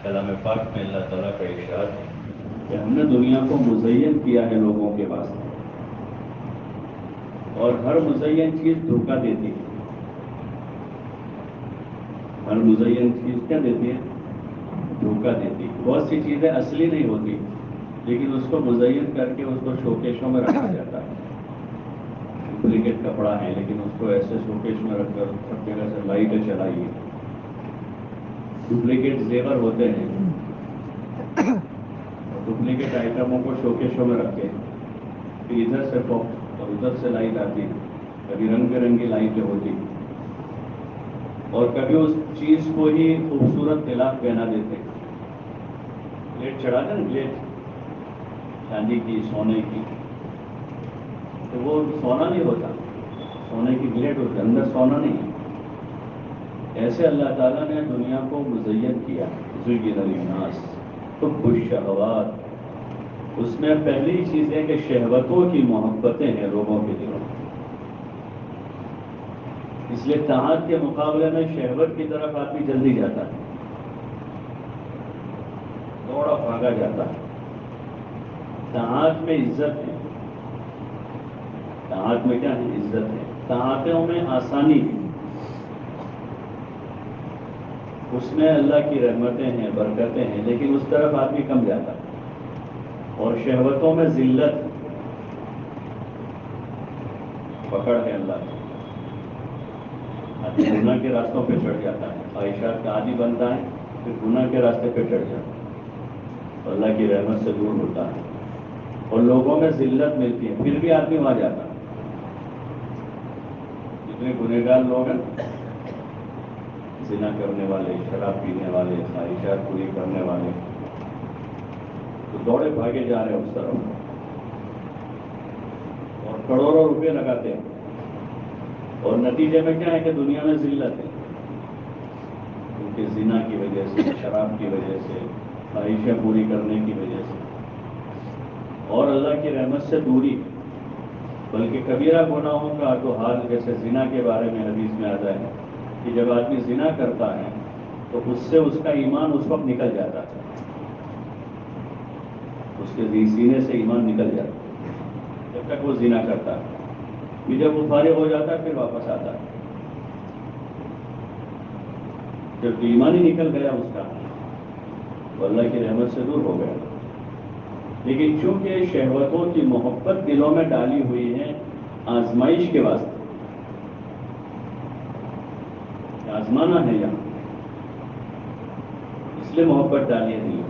کلام پاک میں اللہ تعالیٰ کا ارشاد ہے کہ ہم نے دنیا کو مزین کیا ہے لوگوں کے واسطے، اور ہر مزین چیز دھوکہ دیتی ہے۔ ہر مزین چیز کیا دیتی ہے؟ دھوکہ دیتی ہے۔ بہت سی چیزیں اصلی نہیں ہوتی، لیکن اس کو مزین کر کے اس کو شوکیشوں میں رکھا جاتا ہے۔ ڈپلیکیٹ کپڑا ہے لیکن اس کو ایسے شوکیش میں رکھ کر سب جگہ سے لائٹیں چلائیے۔ ڈپلیکیٹ زیور ہوتے ہیں، ڈپلیکیٹ آئٹموں کو شوکیشوں میں رکھے، پھر ادھر سے فوکس اور ادھر سے لائٹ آتی، کبھی رنگ برنگی لائٹیں ہوتی، اور کبھی اس چیز کو ہی خوبصورت غلاف پہنا دیتے۔ پلیٹ چڑھاتے نا، پلیٹ چاندی کی، سونے کی، تو وہ سونا نہیں ہوتا، سونے کی پلیٹ ہوتی، اندر سونا نہیں ہے۔ ایسے اللہ تعالیٰ نے دنیا کو مزین کیا، زین للناس حب الشہوات۔ اس میں پہلی چیز ہے کہ شہوتوں کی محبتیں ہیں لوگوں کے دلوں میں، اس لیے طاعت کے مقابلے میں شہوت کی طرف آدمی جلدی جاتا ہے، دوڑا بھاگا جاتا ہے۔ طاعت میں عزت ہے، طاعت میں کیا ہے؟ عزت ہے۔ طاعتوں میں آسانی ہے، اس میں اللہ کی رحمتیں ہیں، برکتیں ہیں، لیکن اس طرف آدمی کم جاتا ہے۔ اور شہوتوں میں ذلت، پکڑ ہے اللہ کی، آدمی گناہ کے راستوں پہ چڑھ جاتا ہے، خواہشات کا عادی بنتا ہے، پھر گناہ کے راستے پہ چڑھ جاتا ہے، اللہ کی رحمت سے دور ہوتا ہے، اور لوگوں میں ذلت ملتی ہے، پھر بھی آدمی وہاں جاتا ہے۔ جتنے گنہگار لوگ ہیں، زنا کرنے والے، شراب پینے والے، خواہشات پوری کرنے والے، تو دوڑے بھاگے جا رہے ہیں اس طرف، اور کروڑوں روپے لگاتے ہیں، اور نتیجے میں کیا ہے کہ دنیا میں ذلت ہے، کیونکہ زنا کی وجہ سے، شراب کی وجہ سے، خواہشیں پوری کرنے کی وجہ سے، اور اللہ کی رحمت سے دوری۔ بلکہ کبیرہ گناہوں کا تو حال جیسے زنا کے بارے میں حدیث میں آتا ہے کہ جب آدمی زنا کرتا ہے تو اس سے اس کا ایمان اس وقت نکل جاتا ہے، اس کے سینے سے ایمان نکل جاتا ہے جب تک وہ زنا کرتا ہے، پھر جب وہ فارغ ہو جاتا ہے پھر واپس آتا ہے۔ جب ایمان ہی نکل گیا اس کا تو اللہ کی رحمت سے دور ہو گیا۔ لیکن چونکہ شہوتوں کی محبت دلوں میں ڈالی ہوئی ہے آزمائش کے واسطے، آزمانا ہے یہاں، اس لیے محبت ڈالی ہے۔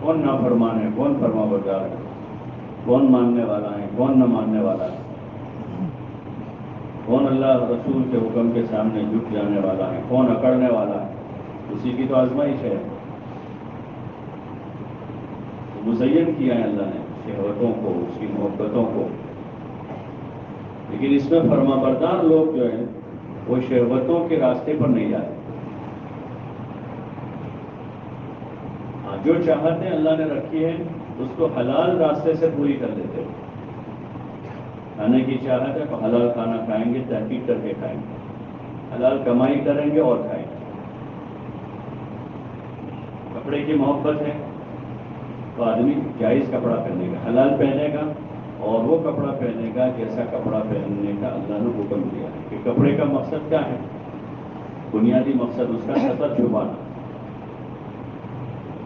کون نافرمان ہے، کون فرما بردار ہے، کون ماننے والا ہے، کون نہ ماننے والا ہے، کون اللہ رسول کے حکم کے سامنے جھک جانے والا ہے، کون اکڑنے والا ہے، اسی کی تو آزمائش ہے۔ مزین کیا ہے اللہ نے شہوتوں کو، اس کی محبتوں کو، لیکن اس میں فرما بردار لوگ جو ہیں وہ شہوتوں کے راستے پر نہیں جاتے۔ ہاں، جو چاہتیں اللہ نے رکھی ہے اس کو حلال راستے سے پوری کر لیتے ہیں۔ کھانے کی چاہت ہے تو حلال کھانا کھائیں گے، تحقیق کر کے کھائیں گے، حلال کمائی کریں گے اور کھائیں گے۔ کپڑے کی محبت ہے تو آدمی جائز کپڑا پہنے گا، حلال پہنے گا، اور وہ کپڑا پہنے گا جیسا کپڑا پہننے کا اللہ نے حکم دیا ہے۔ کہ کپڑے کا مقصد کیا ہے؟ بنیادی مقصد اس کا سطر چھپانا،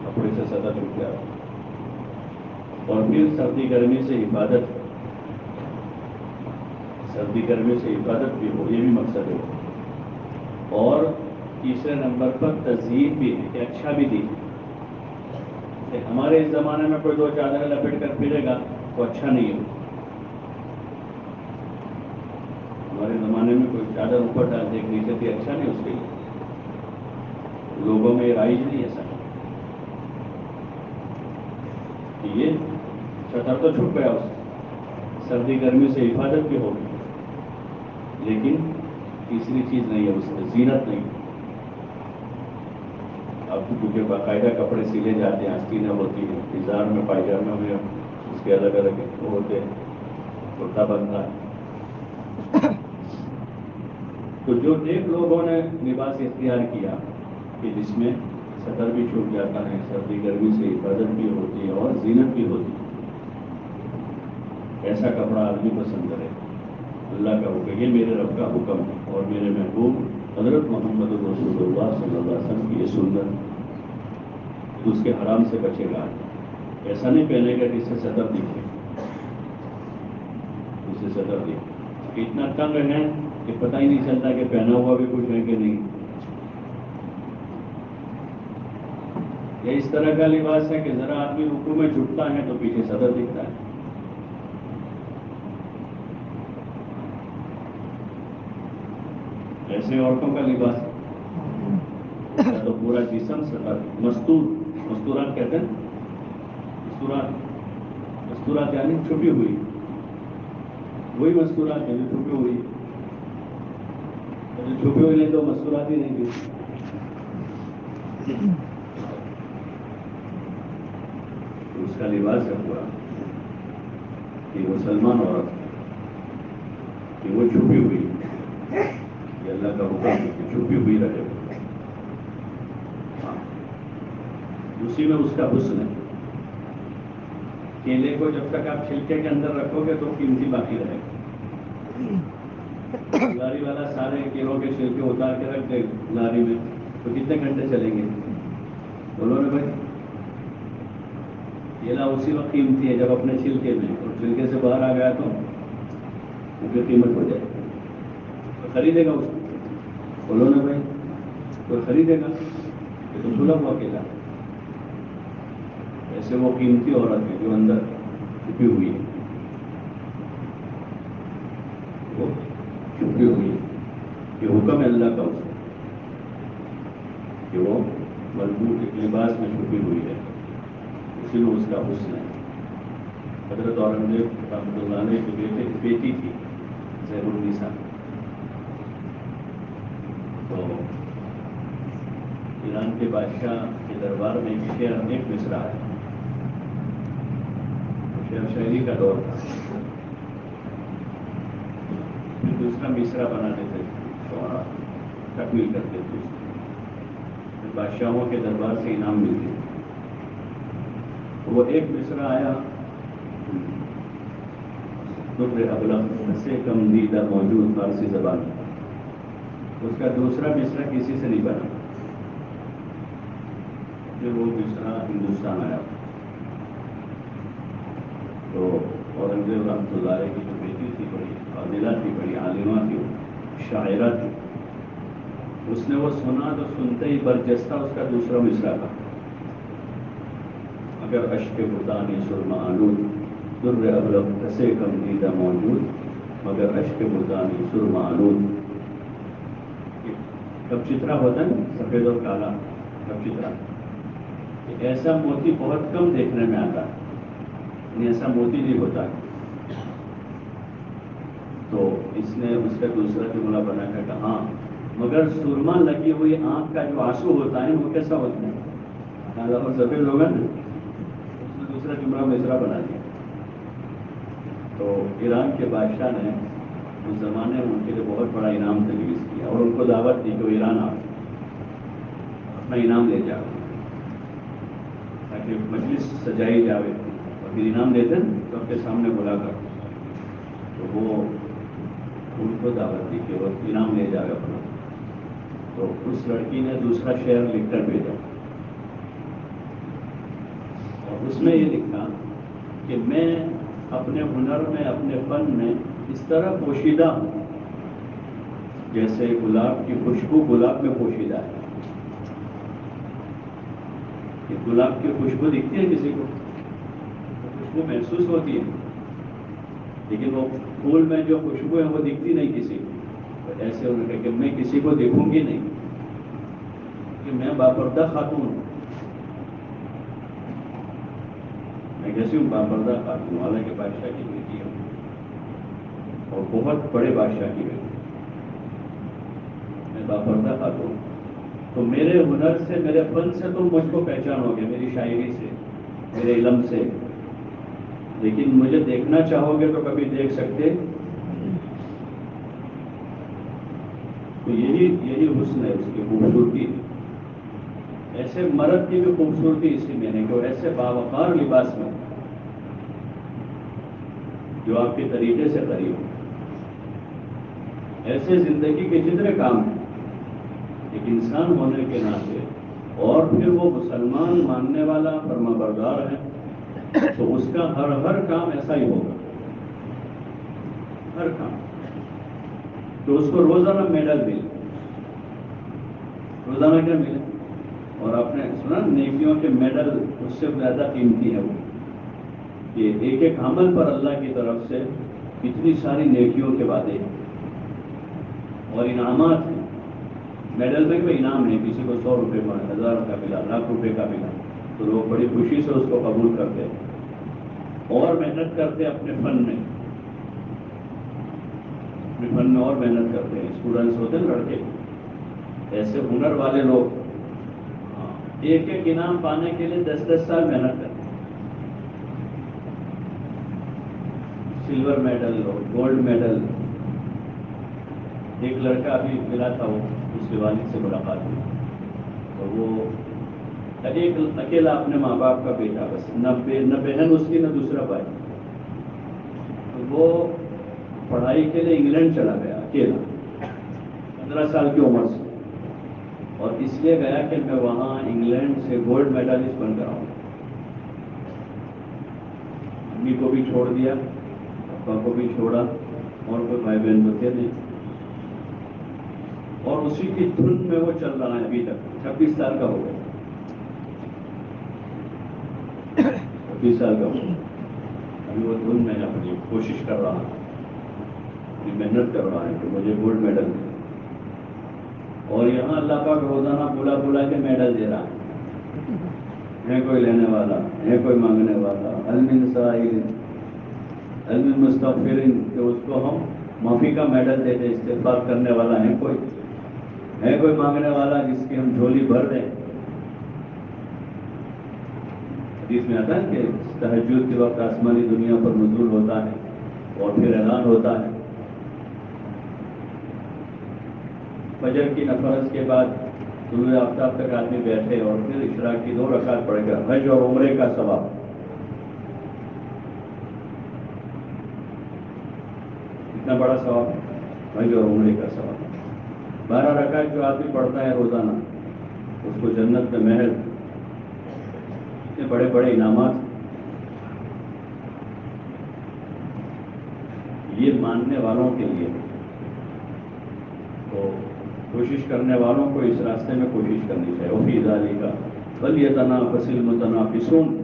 کپڑے سے سطر چھپ جاتا، اور پھر سردی گرمی سے حفاظت، سردی گرمی سے حفاظت بھی ہو، یہ بھی مقصد ہے۔ اور تیسرے نمبر پر تزئین بھی ہے کہ اچھا بھی دکھے۔ ہمارے اس زمانے میں کوئی دو چادریں لپیٹ کر پھرے گا تو اچھا نہیں ہے۔ ہمارے زمانے میں کوئی چادر اوپر ڈال دے نیچے بھی اچھا نہیں، اس کے لیے لوگوں میں یہ رائج نہیں ہے سر۔ یہ سطر تو چھپ گیا، اس سردی گرمی سے حفاظت بھی ہوگی، لیکن تیسری چیز نہیں ہے، اس میں زینت نہیں۔ اب کیونکہ باقاعدہ کپڑے سلے جاتے ہیں، آستینیں ہوتی ہیں، ازار میں، پائجامے میں اس کے الگ الگ وہ ہوتے ہیں، کرتا بنتا ہے۔ تو جو نیک لوگوں نے لباس اختیار کیا کہ جس میں سطر بھی چھپ جاتا ہے، سردی گرمی سے حفاظت بھی ہوتی ہے اور زینت بھی ہوتی ہے. ایسا کپڑا آدمی پسند کرے. اللہ کا حکم، یہ میرے رب کا حکم ہے اور میرے محبوب حضرت محمد رسول اللہ صلی اللہ علیہ وسلم کی یہ سنت، اس کے حرام سے بچے گا. ایسا نہیں پہنے گا کہ اس سے سطر دکھے، اس سے سطر دکھے. اتنا تنگ ہے کہ پتہ ہی نہیں چلتا کہ پہنا ہوا بھی کچھ ہے کہ نہیں. یہ اس طرح کا لباس ہے کہ ذرا آدمی رکوع میں جھکتا ہے تو پیچھے سطر دکھتا ہے. ایسے عورتوں کا لباس یا تو پورا جسم سطر، مستورات کہتے ہیں. مستورات یعنی چھپی ہوئی، وہی مستورات ہے جو چھپی ہوئی. جو چھپی ہوئی نہیں تو مستورات ہی نہیں تھی. اس کا لباس ہے پورا کہ مسلمان عورت کہ وہ چھپی ہوئی، یہ اللہ کا حکم ہے کہ چھپی ہوئی رہے. اسی میں اس کا حسن ہے. کیلے کو جب تک آپ چھلکے کے اندر رکھو گے تو قیمتی باقی رہے گا. لاری والا سارے کیلوں کے چھلکے اتار کے رکھ دے لاری میں تو کتنے گھنٹے چلیں گے؟ بولو نا بھائی. کیلا اسی وقت قیمتی ہے جب اپنے چھلکے میں، اور چھلکے سے باہر آ گیا تو ان کی قیمت ہو جائے. تو خریدے گا اس کو؟ بولو نا بھائی، کوئی خریدے گا؟ یہ تو سلب ہوا کیلا. ایسے وہ قیمتی عورت ہے جو اندر چھپی ہوئی ہے، وہ چھپی ہوئی ہے. یہ حکم ہے اللہ کا اس کہ وہ مضبوط ایک لباس میں چھپی ہوئی ہے. اسی میں اس کا حسن ہے. حضرت اورنگزیب رحمۃ اللہ علیہ کی بیٹی تھی زینب النساء. تو ایران کے بادشاہ کے دربار میں ایک مصرع ہے. شعر شاعری کا دور تھا. پھر دوسرا مصرع بناتے تھے شعراء، تکمیل کرتے تھے. پھر بادشاہوں کے دربار سے انعام ملتے. وہ ایک مصرع آیا، در ابلغ سے کم دیدہ موجود فارسی زبان میں. اس کا دوسرا مصرع کسی سے نہیں بنا. پھر وہ مصرع ہندوستان آیا. تو اورنگزیب رحمۃ اللہ علیہ کی جو بیٹی تھی، بڑی فاضلہ تھی، بڑی عالمہ تھی، شاعرہ تھی. اس نے وہ سنا تو سنتے ہی برجستہ اس کا دوسرا مصرع تھا. اگر اشک بردانی سرما آلود، در ابلغ کسے کم دیدہ موجود، مگر اشک بردانی سرما آلود. کب چترا ہوتا ہے سفید اور کالا، کب چترا، ایسا موتی بہت کم دیکھنے میں آتا ہے. ایسا موتی نہیں ہوتا ہے. تو اس نے اس کا دوسرا جملہ بنا کر کہا ہاں مگر سرما لگی ہوئی آنکھ کا جو آنسو ہوتا ہے وہ کیسا ہوتا ہے؟ اور سفید ہوگا نا. اس نے دوسرا جملہ مصرع بنا دیا. تو ایران کے بادشاہ نے اس زمانے میں ان کے لیے بہت بڑا انعام تجویز کیا اور ان کو دعوت دی کہ وہ ایران آ اپنا انعام لے جاؤ تاکہ مجلس سجائی جاوے اور پھر انعام دیتے تو آپ کے سامنے بلا کر. تو وہ ان کو دعوت دی کہ وہ انعام لے جاوے اپنا. تو اس لڑکی نے دوسرا شعر لکھ کر بھیجا اور اس میں یہ لکھا کہ میں اپنے ہنر میں، اپنے فن میں اس طرح پوشیدہ ہوں جیسے گلاب کی خوشبو گلاب میں پوشیدہ ہے. کہ گلاب کی خوشبو دکھتی ہے کسی کو، خوشبو محسوس ہوتی ہے، لیکن وہ پھول میں جو خوشبو ہے وہ دکھتی نہیں کسی کو. تو ایسے انہوں نے کہا کہ میں کسی کو دیکھوں گی نہیں کہ میں باپردہ خاتون ہوں. میں کیسی ہوں؟ باپردہ خاتون، حالانکہ بادشاہ کی بیٹی ہوں اور بہت بڑے بادشاہ کی بیٹی. میں باپردہ خاتون. تو میرے ہنر سے، میرے فن سے تم مجھ کو پہچانو گے، میری شاعری سے، میرے علم سے، لیکن مجھے دیکھنا چاہو گے تو کبھی دیکھ سکتے. تو یہی حسن ہے، اس کی خوبصورتی. ایسے مرد کی بھی خوبصورتی اسی میں ہے کہ وہ ایسے باوقار لباس میں جو آپ کے طریقے سے قریب ہو. ایسے زندگی کے جتنے کام ہیں ایک انسان ہونے کے ناطے، اور پھر وہ مسلمان ماننے والا فرما بردار ہے تو اس کا ہر کام ایسا ہی ہوگا. ہر کام تو اس کو روزانہ میڈل ملے. روزانہ کیا ملے؟ اور آپ نے سنا نیکیوں کے میڈل اس سے زیادہ قیمتی ہے وہ کہ ایک ایک عمل پر اللہ کی طرف سے اتنی ساری نیکیوں کے وعدے ہیں اور انعامات ہیں. میڈل میں کوئی انعام نہیں، کسی کو 100 روپے کا، 1000 کا ملا، لاکھ روپے کا ملا تو لوگ بڑی خوشی سے اس کو قبول کرتے ہیں اور محنت کرتے اپنے فن میں. اپنے فن میں اور محنت کرتے ہیں. اسٹوڈنٹس ہوتے ہیں لڑکے، ایسے ہنر والے لوگ ایک ایک انعام پانے کے لیے 10-10 سال محنت کرتے ہیں. سلور میڈل اور گولڈ میڈل. ایک لڑکا ابھی ملا تھا، وہ اس کے والد سے ملاقات ہوئی تو وہ ایک اکیلا اپنے ماں باپ کا بیٹا، بس نہ بہن اس کی نہ دوسرا بھائی. تو وہ پڑھائی کے لیے انگلینڈ چلا گیا اکیلا 15 سال کی عمر سے، اور اس لیے گیا کہ میں وہاں انگلینڈ سے گولڈ میڈلسٹ بن کر آؤں. امی کو بھی چھوڑ دیا، ابا کو بھی چھوڑا، اور کوئی بھائی بہن تو تھے نہیں، اور اسی کی دھن میں وہ چل رہا ہے ابھی تک. 26 سال کا ہو گیا. 26 سال کا ہو گیا. ابھی وہ دھن میں اپنی کوشش کر رہا ہے، اپنی محنت کر رہا ہے کہ مجھے گولڈ میڈل ملے. اور یہاں اللہ پاک روزانہ بلا کے میڈل دے رہا ہے کوئی لینے والا ہے، کوئی مانگنے والا. المن سائل المن مستغفرین، کہ اس کو ہم معافی کا میڈل دیتے، استغفار کرنے والا ہے کوئی مانگنے والا جس کی ہم جھولی بھر دیں. حدیث میں آتا ہے کہ تہجد کے وقت آسمانی دنیا پر نزول ہوتا ہے اور پھر اعلان ہوتا ہے. فجر کی نفرض کے بعد طلوع آفتاب تک آدمی بیٹھے اور پھر اشراق کی 2 رکعت پڑھ کر حج اور عمرے کا ثواب. اتنا بڑا ثواب ہے حج اور عمرے کا ثواب. 12 رکعت جو آدمی پڑھتا ہے روزانہ اس کو جنت میں محل. اتنے بڑے بڑے انعامات. یہ ماننے والوں کے لیے، تو کوشش کرنے والوں کو اس راستے میں کوشش کرنی چاہیے. وفی ذالک فلیتنافس المتنافسون،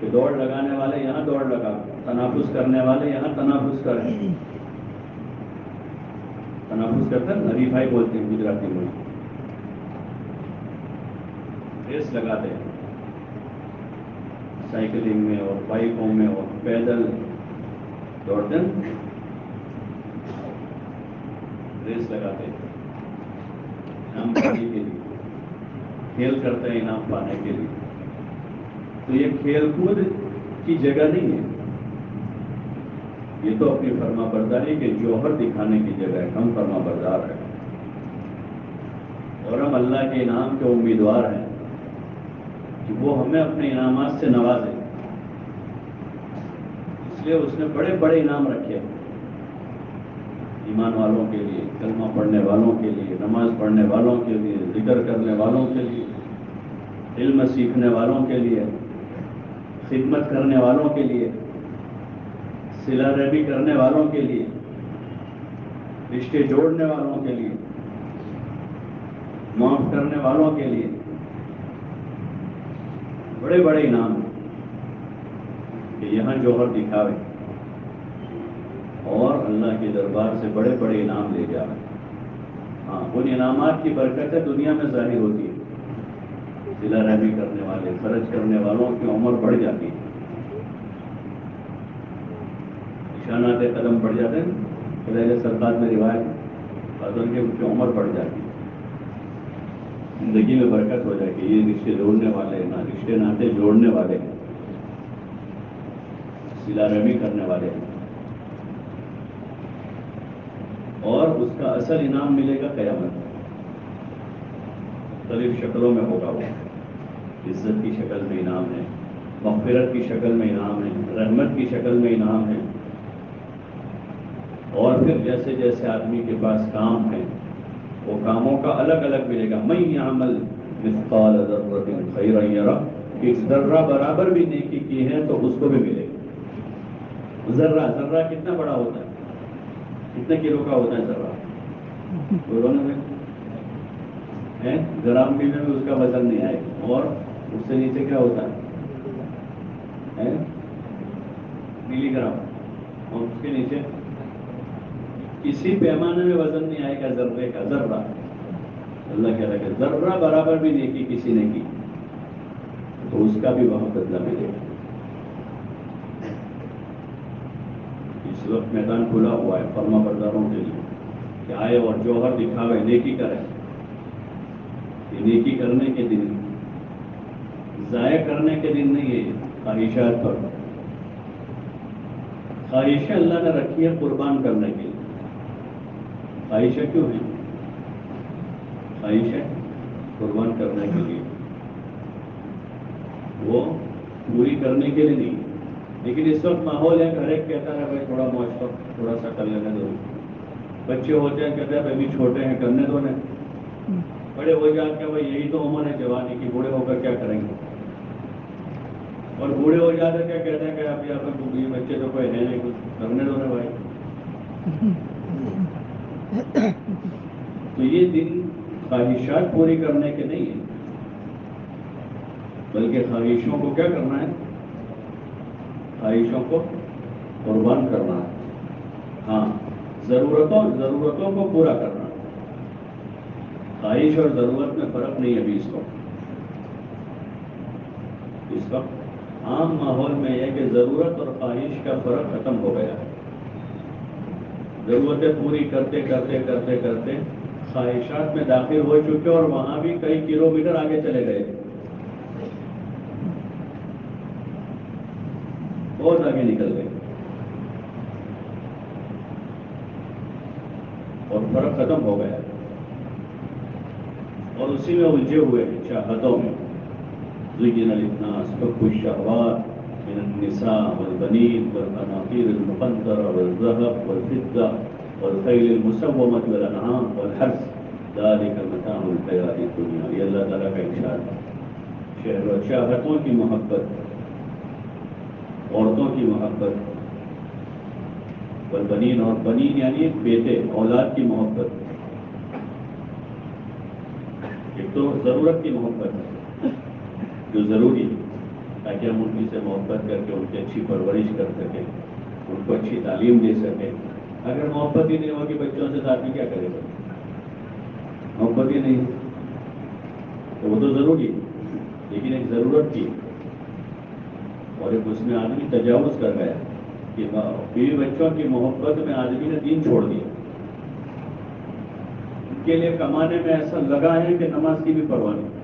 کہ دوڑ لگانے والے یہاں دوڑ لگا، تنافس کرنے والے یہاں تنافس کریں. تنافس کرتے ہیں ہری بھائی بولتے ہیں گجراتی میں، ریس لگاتے ہیں سائیکلنگ میں اور بائکوں میں اور پیدل دوڑتے ہیں، ریس لگاتے ہیں انعام پانے کے لیے، کھیل کرتے ہیں انعام پانے کے لیے. تو یہ کھیل کود کی جگہ نہیں ہے، یہ تو اپنی فرما برداری کے جوہر دکھانے کی جگہ ہے. ہم فرما بردار ہیں اور ہم اللہ کے انعام کے امیدوار ہیں کہ وہ ہمیں اپنے انعامات سے نوازے. اس لیے اس نے بڑے بڑے انعام رکھے ایمان والوں کے لیے، کلمہ پڑھنے والوں کے لیے، نماز پڑھنے والوں کے لیے، ذکر کرنے والوں کے لیے، علم سیکھنے والوں کے لیے، خدمت کرنے والوں کے لیے، صلہ رحمی کرنے والوں کے لیے، رشتے جوڑنے والوں کے لیے، معاف کرنے والوں کے لیے. بڑے بڑے انعام ہیں کہ یہاں جوہر دکھاوے اور اللہ کے دربار سے بڑے بڑے انعام لے جاوے. ہاں، ان انعامات کی برکتیں دنیا میں ظاہر ہوتی ہے. صلہ رحمی کرنے والے، خرچ کرنے والوں کی عمر بڑھ جاتی ہے، نشانات قدم بڑھ جاتے ہیں. پہلے سرکار میں روایت بدل کے ان کی عمر بڑھ جاتی ہے، زندگی میں برکت ہو جائے گی. یہ رشتے جوڑنے والے ہیں، رشتے ناطے جوڑنے والے ہیں، صلہ رحمی کرنے والے ہیں، اور اس کا اصل انعام ملے گا قیامت. مختلف شکلوں میں ہوگا وہ. عزت کی شکل میں انعام ہے، مغفرت کی شکل میں انعام ہے، رحمت کی شکل میں انعام ہے. اور پھر جیسے جیسے آدمی کے پاس کام ہے وہ کاموں کا الگ الگ ملے گا. من یعمل مثقال ذرۃ خیرا یرہ، ایک ذرہ برابر بھی نیکی کی ہے تو اس کو بھی ملے گا. ذرہ ذرہ کتنا بڑا ہوتا ہے؟ کتنے کلو کا ہوتا ہے ذرہ؟ بولو نا بھائی، گرام بھی میں اس کا وزن نہیں آئے گا. اور اس سے نیچے کیا ہوتا ہے؟ ملی گرام. اور اس کے نیچے کسی پیمانے میں وزن نہیں آئے گا ذرے کا. ذرہ اللہ کہہ رہا ہے کہ ذرہ برابر بھی نیکی کسی نے کی تو اس کا بھی وہاں بدلہ ملے گا. اس وقت میدان کھلا ہوا ہے فرما برداروں کے لیے کہ آئے اور جوہر دکھاوے، نیکی کرے. یہ نیکی کرنے کے دن، ضائع کرنے کے دن نہیں ہے. خواہشات پر خواہشیں اللہ نے رکھی ہے قربان کرنے کے لیے. خواہشیں کیوں ہیں؟ خواہشیں قربان کرنے کے لیے، وہ پوری کرنے کے لیے نہیں. لیکن اس وقت ماحول ہے کہ ہر ایک کہتا ہے بھائی تھوڑا موج تھوڑا سا کر لینے دو. بچے ہوتے ہیں کہتے ہیں ابھی چھوٹے ہیں کرنے دو نے. بڑے ہو جاتے ہیں بھائی یہی تو عمر ہے جوانی کی، بوڑھے ہو کر کیا کریں گے. اور بوڑھے ہو جاتے کیا کہتے ہیں کہ ابھی آپ یہ بچے تو کوئی ہے نہیں، کچھ کرنے دو نا بھائی. تو یہ دن خواہشات پوری کرنے کے نہیں ہیں، بلکہ خواہشوں کو کیا کرنا ہے؟ خواہشوں کو قربان کرنا ہے. ہاں، ضرورتوں کو پورا کرنا. خواہش اور ضرورت میں فرق نہیں ہے ابھی اس وقت عام ماحول میں یہ کہ ضرورت اور خواہش کا فرق ختم ہو گیا ہے. ضرورتیں پوری کرتے کرتے کرتے کرتے خواہشات میں داخل ہو چکے اور وہاں بھی کئی کلومیٹر آگے چلے گئے، بہت آگے نکل گئے اور فرق ختم ہو گیا اور اسی میں الجھے ہوئے ہیں چاہتوں میں. زين للناس حب الشهوات من النساء والبنين والقناطير المقنطرة والذهب والفضة والخيل المسومة والأنعام والحرث ذلك متاع الحياة الدنيا. یہ اللہ تعالیٰ کا ارشاد ہے. شہر و چاہتوں کی محبت، عورتوں کی محبت، والبنین، اور بنین یعنی بیٹے اولاد کی محبت. ایک تو ضرورت کی محبت ہے جو ضروری ہے تاکہ ہم ان کی سے محبت کر کے ان کی اچھی پرورش کر سکیں، ان کو اچھی تعلیم دے سکیں. اگر محبت ہی نہیں ہوگی بچوں سے تو آدمی کیا کرے گا؟ محبت ہی نہیں تو وہ تو ضروری ہے، لیکن ایک ضرورت کی اور ایک اس میں آدمی تجاوز کر گیا کہ بیوی بچوں کی محبت میں آدمی نے دین چھوڑ دیا. ان کے لیے کمانے میں ایسا لگا ہے کہ نماز کی بھی پرواہ نہیں،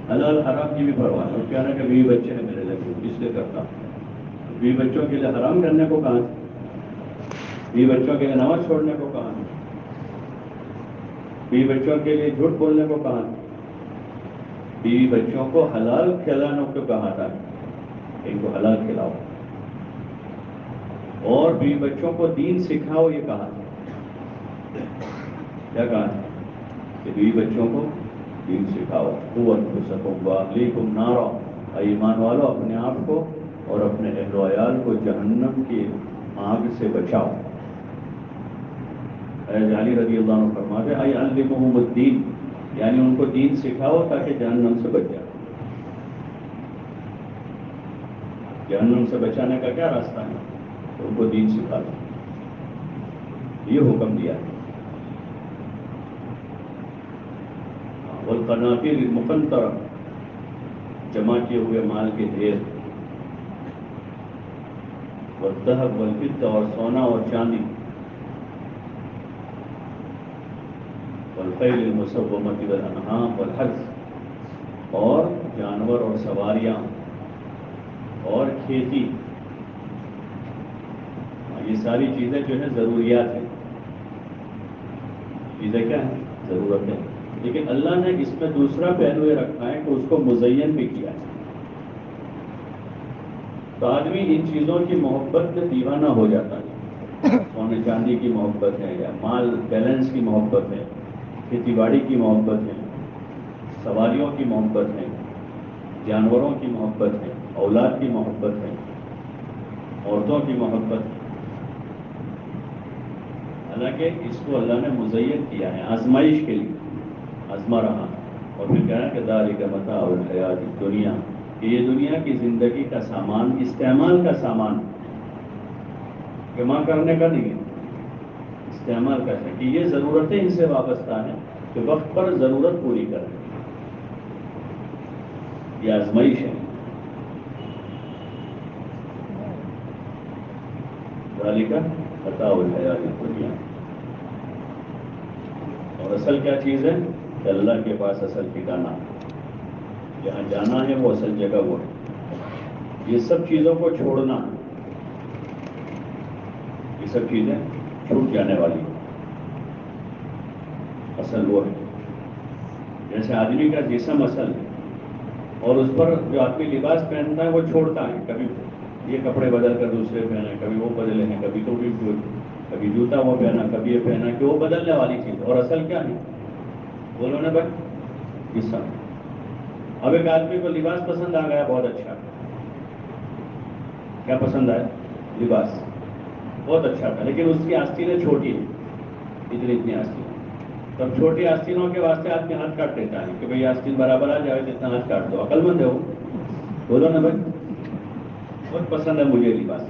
حلال حرام کی بھی پرواہ نہیں. اور کہہ رہا ہے کہ بیوی بچے ہیں میرے لگے اس لیے کرتا ہوں. بیوی بچوں کے لیے حرام کرنے کو کہاں؟ بیوی بچوں کے لیے نماز چھوڑنے کو کہاں؟ بیوی بچوں کے لیے جھوٹ بولنے کو کہاں؟ بیوی بچوں کو حلال کھلانے کو کہا تھا، ان کو حلال کھلاؤ. اور بیوی بچوں کو دین سکھاؤ یہ کہا. کیا کہا کہ بیوی بچوں کو دین سکھاؤ. انفسکم واہلیکم نارا، ایمان والو اپنے آپ کو اور اپنے اہل و عیال کو جہنم کی آگ سے بچاؤ. علی رضی اللہ عنہ فرماتے ہیں علمہم الدین، یعنی ان کو دین سکھاؤ تاکہ جہنم سے بچ جائے. جہنم سے بچانے کا کیا راستہ ہے؟ تو ان کو دین سکھا دو، یہ حکم دیا ہے. والقناطیر المقنطرہ، جمع کیے ہوئے مال کے ڈھیر. والذهب والفضة، اور سونا اور چاندی. والخیل المسومة والانعام والحرث، اور جانور اور سواریاں اور کھیتی. یہ ساری چیزیں جو ہیں ضروریات ہیں. چیزیں کیا ہیں؟ ضرورت ہے. لیکن اللہ نے اس میں دوسرا پہلو یہ رکھا ہے کہ اس کو مزین بھی کیا ہے. تو آدمی ان چیزوں کی محبت میں دیوانہ ہو جاتا ہے. سونے چاندی کی محبت ہے, یا مال بیلنس کی محبت ہے, کھیتی باڑی کی محبت ہے, سواریوں کی محبت ہے, جانوروں کی محبت ہے, اولاد کی محبت ہے, عورتوں کی محبت ہے. حالانکہ اس کو اللہ نے مزین کیا ہے آزمائش کے لیے, آزما رہا. اور پھر کہا کہ ذالک متاع الحیات الدنیا, کہ یہ دنیا کی زندگی کا سامان, استعمال کا سامان, جمع کرنے کا نہیں ہے, استعمال کا ہے. کہ یہ ضرورتیں ان سے وابستہ ہیں کہ وقت پر ضرورت پوری کریں. یہ آزمائش ہے. ذالک متاع الحیات الدنیا. اور اصل کیا چیز ہے کہ اللہ کے پاس اصل ٹھکانہ, جہاں جانا ہے وہ اصل جگہ وہ ہے. یہ سب چیزوں کو چھوڑنا, یہ سب چیزیں چھوٹ جانے والی, اصل وہ ہے. جیسے آدمی کا جسم اصل ہے, اور اس پر جو آدمی لباس پہنتا ہے وہ چھوڑتا ہے. کبھی یہ کپڑے بدل کر دوسرے پہنے, کبھی وہ بدلے ہیں, کبھی تو کبھی جوتا وہ پہنا, کبھی یہ پہنا, کہ وہ بدلنے والی چیز. اور اصل کیا ہے, بولو نا بھائی, جسم. اب ایک آدمی کو لباس پسند آ گیا, بہت اچھا. کیا پسند آیا؟ لباس بہت اچھا تھا, لیکن اس کی آستینیں چھوٹی ہیں, اتنی آستین. تب چھوٹی آستینوں کے واسطے آدمی ہاتھ کاٹ دیتا ہے کہ بھئی آستین برابر آ جائے, جتنا ہاتھ کاٹ دو. عقل مند ہے وہ, بولو نا بھائی. بہت پسند ہے مجھے لباس,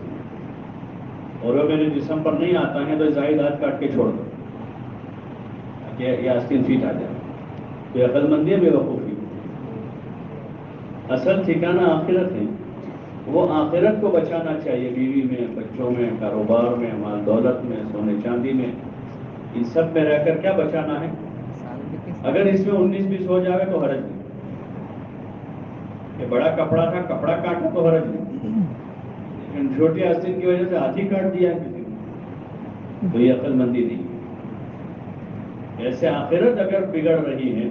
اور وہ میرے جسم پر نہیں آتا ہے تو زائد ہاتھ کاٹ کے چھوڑ دو کہ یہ آستین فیٹ آ جائے. تو یہ عقل مندی ہے, بے وقوفی. اصل ٹھکانہ آخرت ہے. وہ آخرت کو بچانا چاہیے, بیوی میں, بچوں میں, کاروبار میں, مال دولت میں, سونے چاندی میں, ان سب میں رہ کر کیا بچانا ہے. اگر اس میں 19-20 ہو جائے تو حرج نہیں. یہ بڑا کپڑا تھا, کپڑا کاٹا تو حرج نہیں, لیکن چھوٹی آستین کی وجہ سے ہاتھ ہی کاٹ دیا ہے کسی نے, تو یہ عقل مندی نہیں. ایسے آخرت اگر بگڑ رہی ہے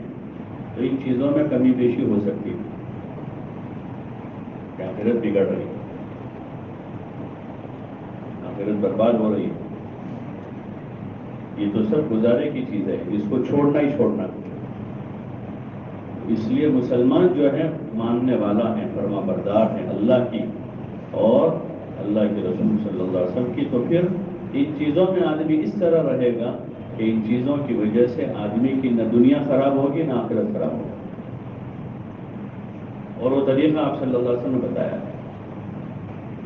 تو ان چیزوں میں کمی بیشی ہو سکتی ہے. کہ آخرت بگڑ رہی ہے, آخرت برباد ہو رہی ہے, یہ تو سب گزارے کی چیز ہے, اس کو چھوڑنا ہی چھوڑنا. اس لیے مسلمان جو ہے ماننے والا ہے, فرما بردار ہے اللہ کی اور اللہ کے رسول صلی اللہ علیہ وسلم کی. تو پھر ان چیزوں میں آدمی اس طرح رہے گا کہ ان چیزوں کی وجہ سے آدمی کی نہ دنیا خراب ہوگی نہ آخرت خراب ہوگی. اور وہ طریقہ آپ صلی اللہ علیہ وسلم نے بتایا ہے,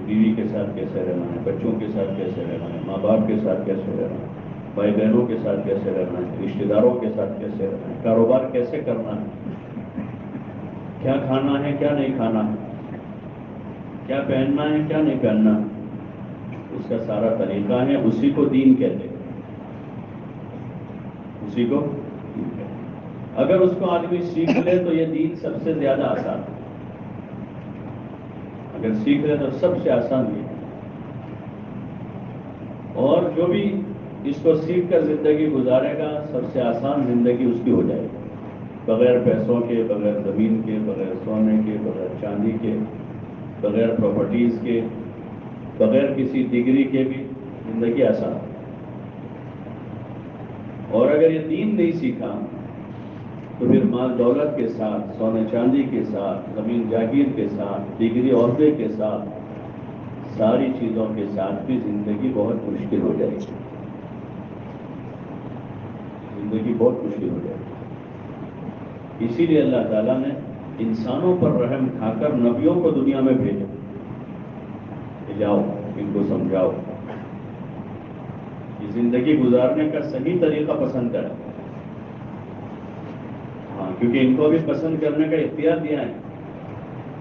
بیوی کے ساتھ کیسے رہنا ہے, بچوں کے ساتھ کیسے رہنا ہے, ماں باپ کے ساتھ کیسے رہنا ہے, بھائی بہنوں کے ساتھ کیسے رہنا ہے, رشتہ داروں کے ساتھ کیسے رہنا ہے, کاروبار کیسے کرنا ہے, کیا کھانا ہے کیا نہیں کھانا ہے, کیا پہننا ہے کیا نہیں پہننا. اس کا سارا طریقہ ہے, اسی کو دین کہتے ہیں, اسی کو. اگر اس کو آدمی سیکھ لے تو یہ دین سب سے زیادہ آسان ہے. اگر سیکھ لے تو سب سے آسان ہے. اور جو بھی اس کو سیکھ کر زندگی گزارے گا, سب سے آسان زندگی اس کی ہو جائے گی, بغیر پیسوں کے, بغیر زمین کے, بغیر سونے کے, بغیر چاندی کے, بغیر پراپرٹیز کے, بغیر کسی ڈگری کے بھی زندگی آسان. اور اگر یہ دین نہیں سیکھا تو پھر مال دولت کے ساتھ, سونے چاندی کے ساتھ, زمین جاگیر کے ساتھ, ڈگری عہدے کے ساتھ, ساری چیزوں کے ساتھ بھی زندگی بہت مشکل ہو جائے گی. زندگی بہت مشکل ہو جائے گی. اسی لیے اللہ تعالیٰ نے انسانوں پر رحم کھا کر نبیوں کو دنیا میں بھیجا کہ جاؤ ان کو سمجھاؤ, یہ زندگی گزارنے کا صحیح طریقہ پسند کریں. ہاں, کیونکہ ان کو بھی پسند کرنے کا اختیار دیا ہے.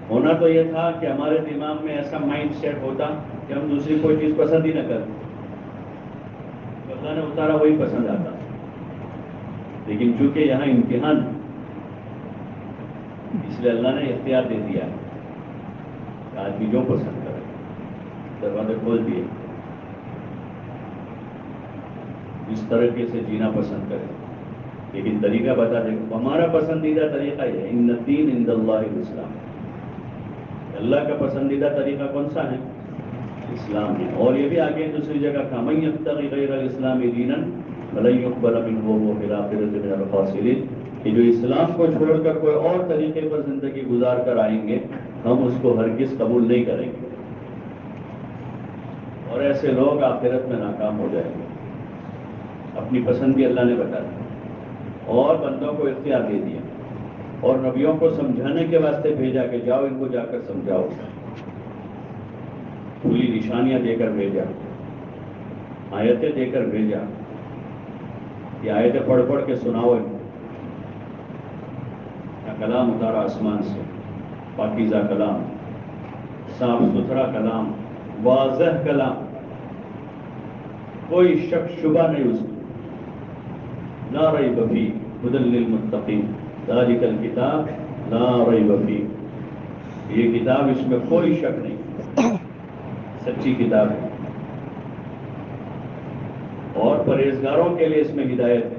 ہونا تو یہ تھا کہ ہمارے دماغ میں ایسا مائنڈ سیٹ ہوتا کہ ہم دوسری کوئی چیز پسند ہی نہ کریں, اللہ نے اتارا وہی پسند آتا. لیکن چونکہ یہاں امتحان, اس لیے اللہ نے اختیار دے دیا کہ آدمی جو پسند کرے, دروازے کھول دیے, اس طریقے سے جینا پسند کرے. لیکن طریقہ بتا دیں ہمارا پسندیدہ طریقہ یہ ہے، ان الدین عند اللہ الاسلام، اللہ کا پسندیدہ طریقہ کون سا ہے؟ اسلام ہے. اور یہ بھی آگے دوسری جگہ کہا من یبتغی غیر الاسلام دینا فلن یقبل منہ وهو فی الآخرۃ من الخاسرین، کہ جو اسلام کو چھوڑ کر کوئی اور طریقے پر زندگی گزار کر آئیں گے ہم اس کو ہرگز قبول نہیں کریں گے، اور ایسے لوگ آخرت میں ناکام ہو جائیں گے. اپنی پسند بھی اللہ نے بتا دی اور بندوں کو اختیار دے دیا اور نبیوں کو سمجھانے کے واسطے بھیجا کہ جاؤ ان کو جا کر سمجھاؤ، کھلی نشانیاں دے کر بھیجا، آیتیں دے کر بھیجا، یہ آیتیں پڑھ پڑھ کے سناؤ ان کو. کلام اتارا آسمان سے، پاکیزہ کلام، صاف ستھرا کلام، واضح کلام، کوئی شک شبہ نہیں اس میں. لا ریب فیہ ھدی للمتقین ذالک الکتاب لا ریب فیہ، یہ کتاب اس میں کوئی شک نہیں، سچی کتاب ہے. اور پرہیزگاروں کے لیے اس میں ہدایت ہے،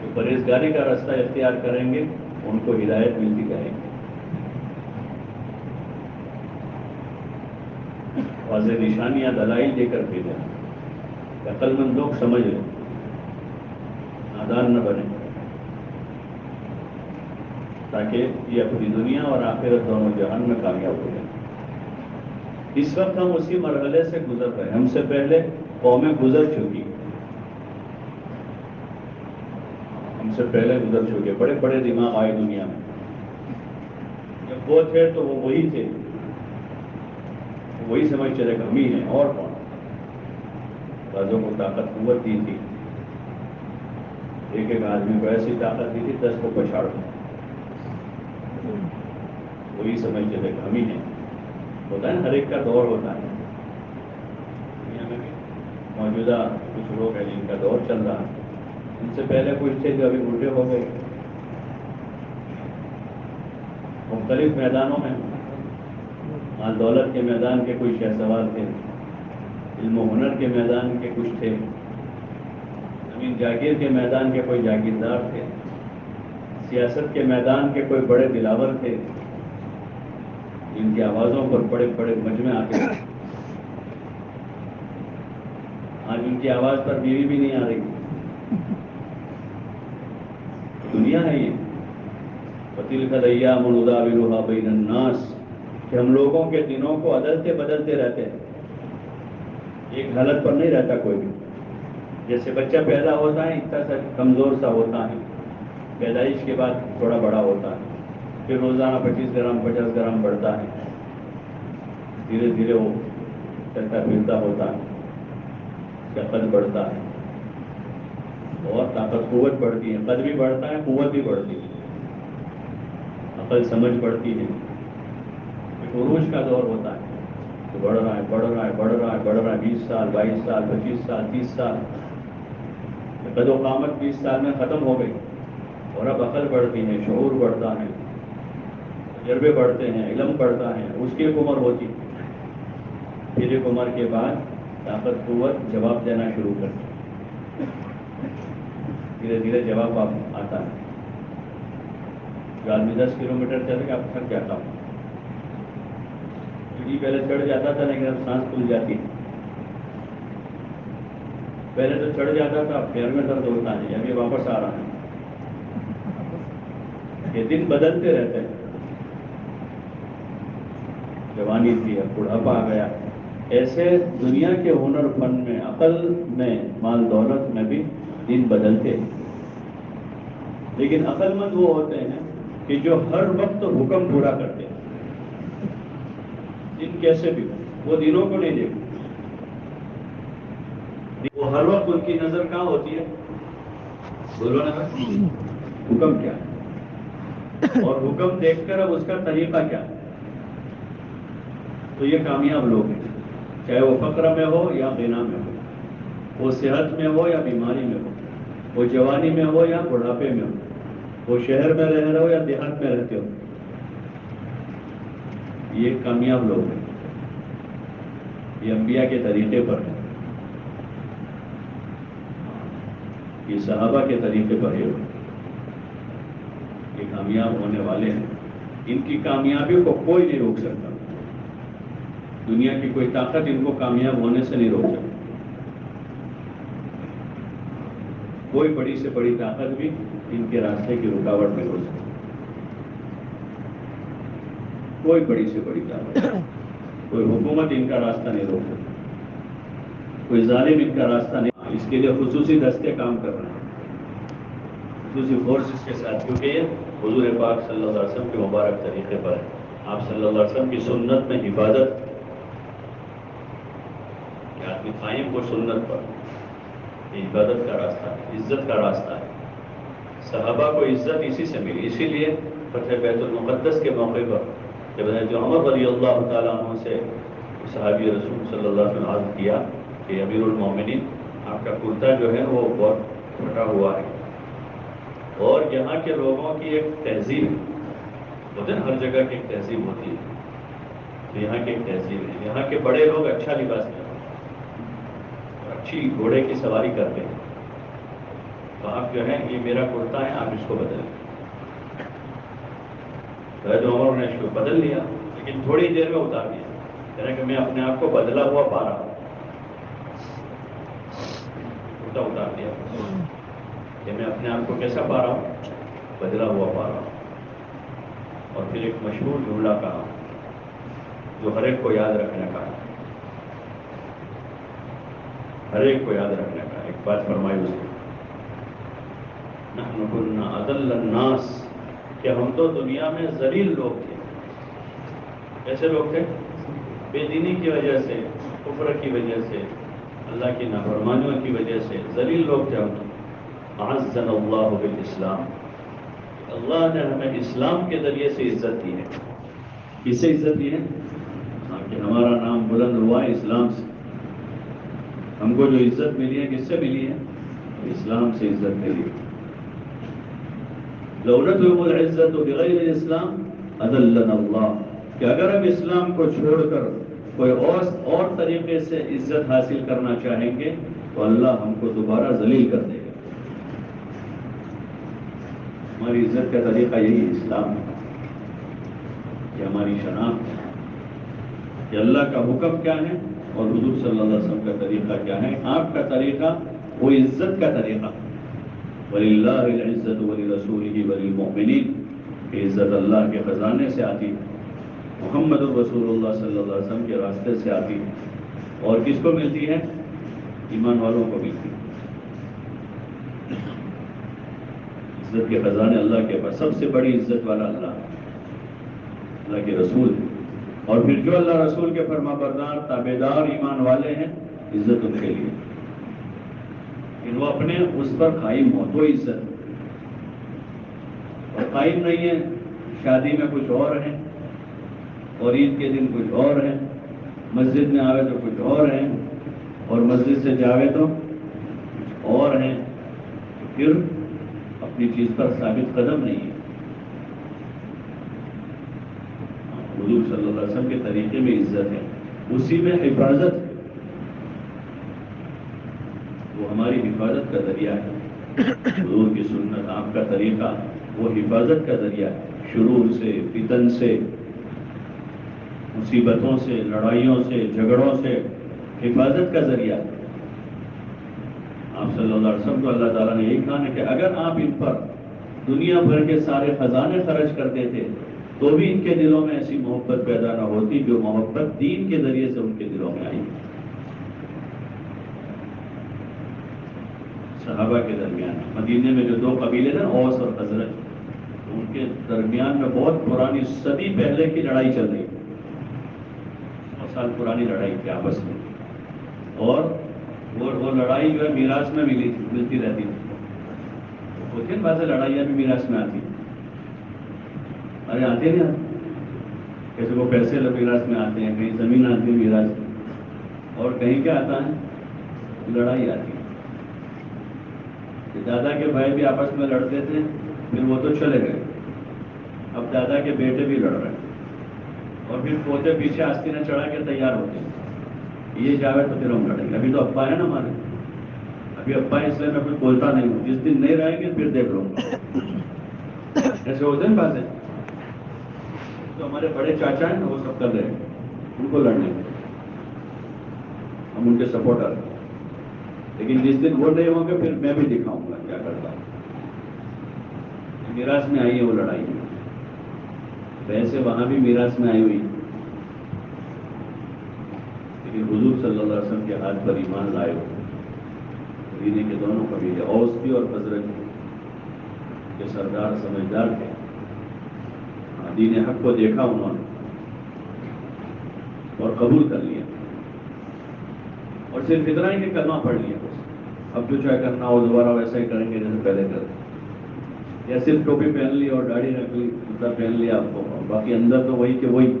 جو پرہیزگاری کا راستہ اختیار کریں گے ان کو ہدایت ملتی جائے گی. واضح نشانیاں دلائل دے کر بھیجا، عقل مند لوگ سمجھ لیں، نادان نہ بنے، تاکہ یہ اپنی دنیا اور آخرت دونوں جہان میں کامیاب ہو جائیں. اس وقت ہم اسی مرحلے سے گزر رہے ہیں، ہم سے پہلے قومیں گزر چکی، ہم سے پہلے گزر چکے، بڑے بڑے دماغ آئے دنیا میں. جب وہ تھے تو وہ وہی تھے، وہی سمجھ چلے ہم ہی ہیں اور کون. بعضوں کو طاقت قوت دی تھی، ایک ایک آدمی کو ایسی طاقت دی تھی 10 کو پچھاڑ دو، وہی سمجھ چلے ہم ہی ہیں. ہوتا ہے ہر ایک کا دور ہوتا ہے، دنیا میں بھی موجودہ کچھ لوگ ہیں جن کا دور چل رہا ہے، ان سے پہلے کچھ تھے جو ابھی الٹے ہو گئے. مختلف میدانوں میں، مال دولت کے میدان کے کوئی شہسوار تھے، علم و ہنر کے میدان کے کچھ تھے، زمین جاگیر کے میدان کے کوئی جاگیردار تھے، سیاست کے میدان کے کوئی بڑے دلاور تھے، جن کی آوازوں پر بڑے بڑے مجمع آتے تھے. آج ان کی آواز پر بیوی بھی نہیں آ رہی. دنیا ہے یہ، وَتِلْكَ الْأَيَّامُ نُدَاوِلُهَا بَيْنَ النَّاسِ، کہ ہم لوگوں کے دنوں کو عدلتے بدلتے رہتے ہیں، ایک حالت پر نہیں رہتا کوئی بھی. جیسے بچہ پیدا ہوتا ہے اتنا سا کمزور سا ہوتا ہے، پیدائش کے بعد تھوڑا بڑا ہوتا ہے، پھر روزانہ 25 گرام 50 گرام بڑھتا ہے، دھیرے دھیرے وہ چلتا پھرتا ہوتا ہے، اس کا قد بڑھتا ہے اور طاقت قوت بڑھتی ہے. قد بھی بڑھتا ہے، قوت بھی بڑھتی ہے، عقل سمجھ بڑھتی ہے. ایک عروج کا دور ہوتا ہے، تو بڑھ رہا ہے بڑھ رہا ہے بڑھ رہا ہے بڑھ رہا ہے، 20 سال 22 سال 25 سال 30 سال، قد و قامت 20 سال میں ختم ہو گئی اور اب عقل بڑھتی ہے، شعور بڑھتا ہے، تجربے بڑھتے ہیں، علم بڑھتا ہے. اس کی ایک عمر ہوتی، پھر ایک عمر کے بعد طاقت قوت جواب دینا شروع کرتی، دھیرے دھیرے جواب آتا ہے. جو آدمی 10 کلومیٹر چلے گا اب تھک جاتا ہوں، سیڑھی پہلے چڑھ جاتا تھا لیکن اب سانس پھول جاتی ہے. پہلے تو چڑھ جاتا تھا، اب پیر میں درد ہوتا ہے، اب یہ واپس آ رہا ہے. یہ دن بدلتے رہتے ہیں، جوانی تھی اب بڑھاپا آ گیا. ایسے دنیا کے ہنر فن میں، عقل میں، مال دولت میں بھی دن بدلتے ہیں. لیکن عقل مند وہ ہوتے ہیں کہ جو ہر وقت حکم پورا کرتے ہیں، دن کیسے بھی ہو وہ دنوں کو نہیں دیکھتے، وہ ہر وقت ان کی نظر کہاں ہوتی ہے؟ بولو نا بھائی، حکم کیا ہے اور حکم دیکھ کر اب اس کا طریقہ کیا ہے. تو یہ کامیاب لوگ ہیں، چاہے وہ فقر میں ہو یا غنا میں ہو، وہ صحت میں ہو یا بیماری میں ہو، وہ جوانی میں ہو یا بڑھاپے میں ہو، وہ شہر میں رہ رہے ہو یا دیہات میں رہتے ہو. یہ کامیاب لوگ ہیں، یہ انبیاء کے طریقے پر ہیں. یہ صحابہ کے طریقے پر یہ کامیاب ہونے والے ہیں. ان کی کامیابی کو کوئی نہیں روک سکتا. دنیا کی کوئی طاقت ان کو کامیاب ہونے سے نہیں روک سکتی. کوئی بڑی سے بڑی طاقت بھی ان کے راستے کی رکاوٹ نہیں ہو سکتی. کوئی بڑی سے بڑی طاقت, کوئی حکومت ان کا راستہ نہیں روک سکتی. کوئی ظالم ان کا راستہ نہیں. اس کے لیے خصوصی دستے کام کر رہے ہیں, خصوصی فورسز کے ساتھ, کیونکہ یہ حضور پاک صلی اللہ علیہ وسلم کے مبارک طریقے پر ہے. آپ صلی اللہ علیہ وسلم کی سنت میں حفاظت, کہ آدمی قائم کو سنت پر, یہ عبادت کا راستہ ہے, عزت کا راستہ ہے. صحابہ کو عزت اسی سے ملی. اسی لیے فتح بیت المقدس کے موقع پر جب جو عمر رضی اللہ تعالیٰ عنہ سے صحابی رسول صلی اللہ علیہ وسلم عرض کیا کہ امیر المومنین, آپ کا کرتا جو ہے وہ بہت پھٹا ہوا ہے, اور یہاں کے لوگوں کی ایک تہذیب ہے, ہوتے ہیں ہر جگہ کی ایک تہذیب ہوتی ہے, تو یہاں کی ایک تہذیب ہے. یہاں کے بڑے لوگ اچھا لباس پہنتے ہیں اور اچھی گھوڑے کی سواری کرتے ہیں, تو آپ جو ہے یہ میرا کرتا ہے, آپ اس کو بدلیں. حضرت عمر نے اس کو بدل لیا, لیکن تھوڑی دیر میں اتار دیا, کہنا کہ میں اپنے آپ کو بدلا ہوا پا رہا ہوں. اتار دیا کہ میں اپنے آپ کو کیسا پا رہا ہوں, بدلا ہوا پا رہا ہوں. اور پھر ایک مشہور جملہ کہا جو ہر ایک کو یاد رکھنے کا, ہر ایک کو یاد رکھنے کا. ایک بات فرمائی اس نے, نحن كنا اذل الناس, کہ ہم تو دنیا میں ذلیل لوگ تھے. ایسے لوگ تھے بے دینی کی وجہ سے, کفر کی وجہ سے, اللہ کی نافرمانیوں کی وجہ سے ذلیل لوگ تھے ہم. اعزنا اللہ بالاسلام, اللہ نے ہمیں اسلام کے ذریعے سے عزت دی ہے. کس سے عزت دی ہے؟ کہ ہمارا نام بلند ہوا اسلام سے. ہم کو جو عزت ملی ہے کس سے ملی ہے؟ اسلام سے عزت ملی. لَوْلَتْهُمُ الْعِزَّةُ بِغَيْرِ الْإِسْلَامِ أَذَلَّنَا اللَّهُ, کہ اگر ہم اسلام کو چھوڑ کر کوئی اور طریقے سے عزت حاصل کرنا چاہیں گے تو اللہ ہم کو دوبارہ ذلیل کر دے گا. ہماری عزت کا طریقہ یہی اسلام ہے. یہ ہماری شناخت ہے کہ اللہ کا حکم کیا ہے اور حضور صلی اللہ علیہ وسلم کا طریقہ کیا ہے. آپ کا طریقہ وہ عزت کا طریقہ. وَلِلَّهِ الْعِزَّةُ وَلِرَسُولِهِ وَلِلْمُؤْمِنِينَ, کہ عزت اللہ کے خزانے سے آتی ہے, محمد الرسول اللہ صلی اللہ علیہ وسلم کے راستے سے آتی ہے. اور کس کو ملتی ہے؟ ایمان والوں کو ملتی ہے. عزت کے خزانے اللہ کے پاس, سب سے بڑی عزت والا اللہ کے رسول ہے. اور پھر جو اللہ رسول کے فرما بردار تابعدار ایمان والے ہیں, عزت ان کے لیے, کہ وہ اپنے اس پر قائم ہو تو عزت. اور قائم نہیں ہے, شادی میں کچھ اور ہے, اور عید کے دن کچھ اور ہے, مسجد میں آوے تو کچھ اور ہے, اور مسجد سے جاوے تو کچھ اور ہیں, پھر اپنی چیز پر ثابت قدم نہیں ہے. حضور صلی اللہ علیہ وسلم کے طریقے میں عزت ہے, اسی میں حفاظت ہے. وہ ہماری حفاظت کا ذریعہ ہے. حضور کی سنت, آپ کا طریقہ وہ حفاظت کا ذریعہ ہے. شرور سے, فتن سے, مصیبتوں سے, لڑائیوں سے, جھگڑوں سے حفاظت کا ذریعہ. آپ صلی اللہ علیہ وسلم کو اللہ تعالیٰ نے یہی کہا ہے کہ اگر آپ ان پر دنیا بھر کے سارے خزانے خرچ کرتے تھے تو بھی ان کے دلوں میں ایسی محبت پیدا نہ ہوتی جو محبت دین کے ذریعے سے ان کے دلوں میں آئی. صحابہ کے درمیان مدینے میں جو دو قبیلے تھے, اوس اور خزرج, ان کے درمیان میں بہت پرانی صدی پہلے کی لڑائی چل رہی تھی. 100 سال پرانی لڑائی تھی آپس میں, اور وہ لڑائی جو ہے میراث میں ملتی رہتی تھی. ہوتی ہے بعض لڑائیاں بھی میراث میں آتی. ارے آتے نہیں آتے, کیسے وہ پیسے میراث میں آتے ہیں, کہیں زمین آتی ہے میراث میں, اور کہیں کیا آتا ہے, لڑائی آتی ہے. دادا کے بھائی بھی آپس میں لڑتے تھے, پھر وہ تو چلے گئے, اب دادا کے بیٹے بھی لڑ رہے ہیں, اور پھر پوتے پیچھے آستینہ چڑھا کے تیار ہوتے ہیں, یہ جاوے تو پھر ہم لڑیں گے, ابھی تو ابا ہے نا ہمارے, ابھی ابا اس لیے میں کچھ بولتا نہیں ہوں، جس دن نہیں رہیں گے پھر دیکھ لوں گا. ایسے ہوتے ہیں باتیں. تو ہمارے بڑے چاچا ہیں نا وہ سب کر رہے ہیں، ان کو لڑنے کے ہم ان کے سپورٹر ہیں. لیکن جس دن وہ نہیں ہوں گے پھر میں بھی دکھاؤں گا کیا کرتا ہوں. میراث میں آئی ہے وہ لڑائی. ویسے وہاں بھی میراث میں آئی ہوئی، لیکن حضور صلی اللہ علیہ وسلم کے ہاتھ پر ایمان لائے ہو. مدینے کے دونوں قبیلے اوس بھی اور خزرج کے سردار سمجھدار تھے. دین حق کو دیکھا انہوں نے اور قبول کر لیا، اور صرف اتنا ہی کہ کلمہ پڑھ لیا. اب جو چاہے کرنا ہو دوبارہ ویسا ہی کریں گے جیسے پہلے کرتے، یا صرف ٹوپی پہن لی اور داڑھی رکھ لی، جوتا پہن لیا آپ کو، باقی اندر تو وہی کہ وہی.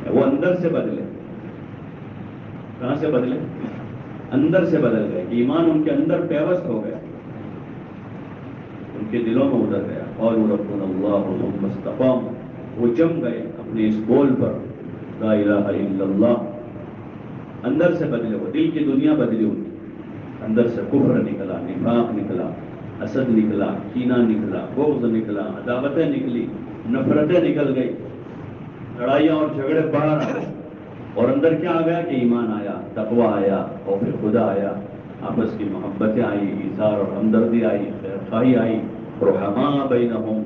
وہ اندر سے بدلے. کہاں سے بدلے؟ اندر سے بدل گئے. ایمان ان کے اندر پیوست ہو گیا، ان کے دلوں میں اتر گیا. اور ربنا اللہ ثم استقاموا، وہ جم گئے اپنے اس بول پر لا الہ الا اللہ. اندر سے بدلے، وہ دل کی دنیا بدلی ہوئی. اندر سے کفر نکلا، نفاق نکلا، حسد نکلا، کینہ نکلا، بغض نکلا، عداوتیں نکلی، نفرتیں نکل گئی، لڑائیاں اور جھگڑے باہر آ گئے. اور اندر کیا آ گیا کہ ایمان آیا، تقویٰ آیا، اور پھر خدا آیا. آپس کی محبتیں آئی، ایثار اور ہمدردی آئی، خیرخواہی آئی. رحماء بینہم،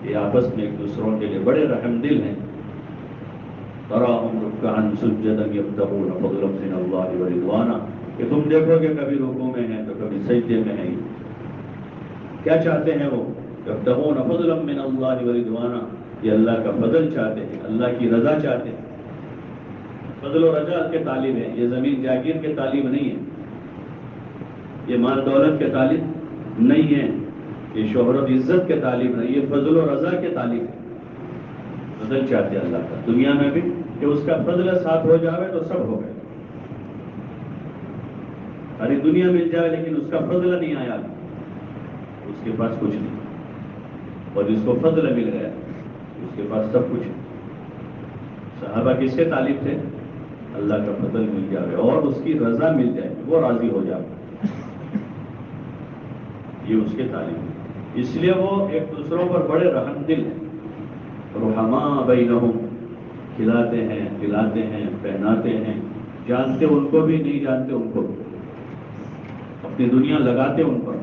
یہ آپس میں ایک دوسروں کے لیے بڑے رحم دل ہیں. تراہم رکعا سجدا یبتغون فضلا من اللہ ورضوانا، کہ تم دیکھو کہ کبھی رکوع میں ہیں تو کبھی سجدے میں ہیں. کیا چاہتے ہیں وہ؟ یبتغون فضلا من اللہ ورضوانا، یہ اللہ کا فضل چاہتے ہیں، اللہ کی رضا چاہتے ہیں. فضل و رضا کے طالب ہیں. یہ زمین جاگیر کے طالب نہیں ہے، یہ مال دولت کے طالب نہیں ہے، یہ شہرت عزت کے طالب نہیں، یہ فضل و رضا کے طالب ہے. فضل چاہتے ہیں اللہ کا دنیا میں بھی، کہ اس کا فضل ساتھ ہو جاوے تو سب ہو گئے. ساری دنیا مل جائے لیکن اس کا فضل نہیں آیا، اس کے پاس کچھ نہیں. اور جس کو فضل مل گیا اس کے پاس سب کچھ ہے. صحابہ کس کے طالب تھے؟ اللہ کا فضل مل جائے اور اس کی رضا مل جائے، وہ راضی ہو جائے، یہ اس کے طالب ہیں. اس لیے وہ ایک دوسروں پر بڑے رحم دل ہیں. رحماء بینہم، کھلاتے ہیں، پلاتے ہیں، پہناتے ہیں، جانتے ان کو بھی نہیں جانتے ان کو، اپنی دنیا لگاتے ان پر،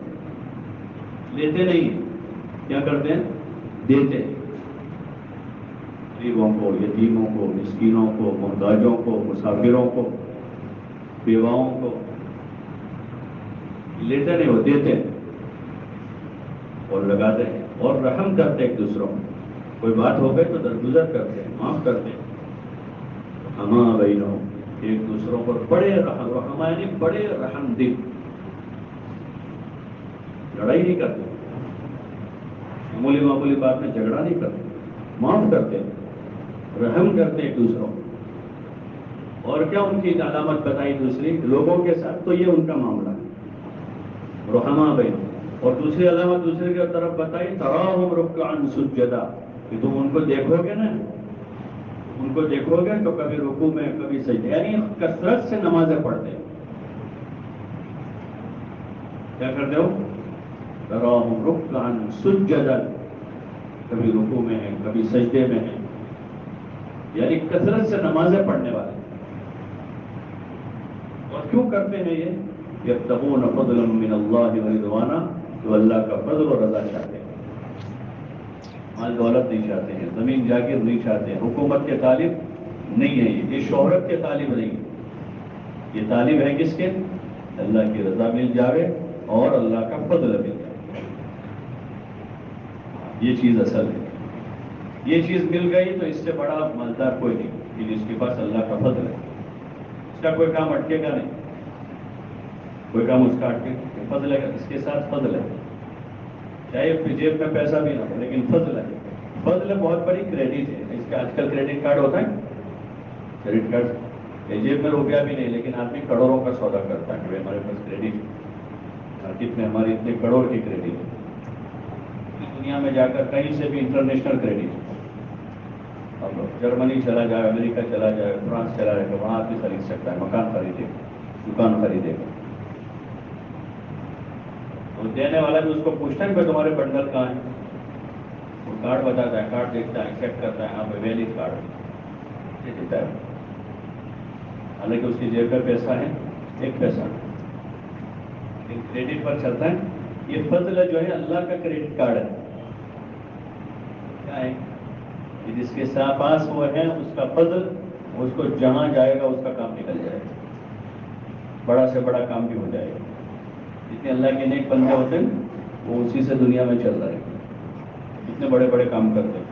لیتے نہیں. کیا کرتے ہیں؟ دیتے ہیں. غریبوں کو، یتیموں کو، مسکینوں کو، محتاجوں کو، مسافروں کو، بیواؤں کو. لیتے نہیں، وہ دیتے ہیں اور لگاتے ہیں اور رحم کرتے ایک دوسروں کو. کوئی بات ہو گئی تو درگزر کرتے ہیں، معاف کرتے ہیں. رحماء بینہم، ایک دوسروں پر بڑے رحم، رحماء یعنی بڑے رحم دل. لڑائی نہیں کرتے، معمولی بات میں جھگڑا نہیں کرتے، معاف کرتے ہیں، رحم کرتے ایک دوسروں. اور کیا ان کی علامت بتائی دوسری لوگوں کے ساتھ؟ تو یہ ان کا معاملہ ہے، رحماء بینہم. اور دوسری علامت دوسرے کی طرف بتائی، تراہم رکعا سجدا، کہ تم ان کو دیکھو گے نا، ان کو دیکھو گے تو کبھی رکوع میں کبھی سجدے، یعنی کثرت سے نمازیں پڑھتے ہیں. کیا کرتے ہو؟ تراہم رکعا سجدا، کبھی رکوع میں ہیں کبھی سجدے میں ہیں، یعنی کثرت سے نمازیں پڑھنے والے. اور کیوں کرتے ہیں یہ؟ یبتغون فضلا من اللہ ورضوانا، تو اللہ کا فضل و رضا چاہتے ہیں. مال دولت نہیں چاہتے ہیں، زمین جاگیر نہیں چاہتے ہیں، حکومت کے طالب نہیں ہے. یہ شہرت کے طالب نہیں، یہ طالب ہے کس کے؟ اللہ کی رضا مل جاوے اور اللہ کا فضل مل جائے. یہ چیز اصل ہے. یہ چیز مل گئی تو اس سے بڑا مالدار کوئی نہیں کہ جس کے پاس اللہ کا فضل ہے. اس کا کوئی کام اٹکے گا نہیں، کوئی کام اس کا اٹکے گا. فضل ہے، اس کے ساتھ فضل ہے، چاہے جیب میں پیسہ بھی نہ ہو لیکن فضل ہے. فضل بہت بڑی کریڈٹ ہے. اس کا آج کل کریڈٹ کارڈ ہوتا ہے، کریڈٹ کارڈ، جیب میں روپیہ بھی نہیں لیکن آدمی کروڑوں کا سودا کرتا ہے کہ ہمارے پاس کریڈٹ، مارکیٹ میں ہماری اتنے کروڑ کی کریڈٹ ہے. دنیا میں جا کر کہیں سے بھی انٹرنیشنل کریڈٹ، اب جرمنی چلا جائے، امریکہ چلا جائے، فرانس چلا جائے، تو وہاں آدمی خرید سکتا ہے، مکان خریدے، دکان خریدے گا. وہ دینے والا بھی اس کو پوچھتا ہے کہ تمہارے بنڈل کہاں ہے، وہ کارڈ بتاتا ہے، کارڈ دیکھتا ہے، چیک کرتا ہے، ہاں بھائی ویلڈ کارڈ یہ دیتا ہے، حالانکہ اس کی جیب میں پیسہ ہے ایک پیسہ، لیکن کریڈٹ پر چلتا ہے. یہ فضل جو ہے اللہ کا کریڈٹ کارڈ ہے. کیا ہے کہ جس کے پاس وہ ہے اس کا فضل، اس کو جہاں جائے گا اس کا کام نکل جائے گا، بڑا سے بڑا کام بھی ہو جائے گا. جتنے اللہ کے نیک بندے ہوتے ہیں وہ اسی سے دنیا میں چل رہے ہیں، کتنے بڑے بڑے کام کرتے ہیں.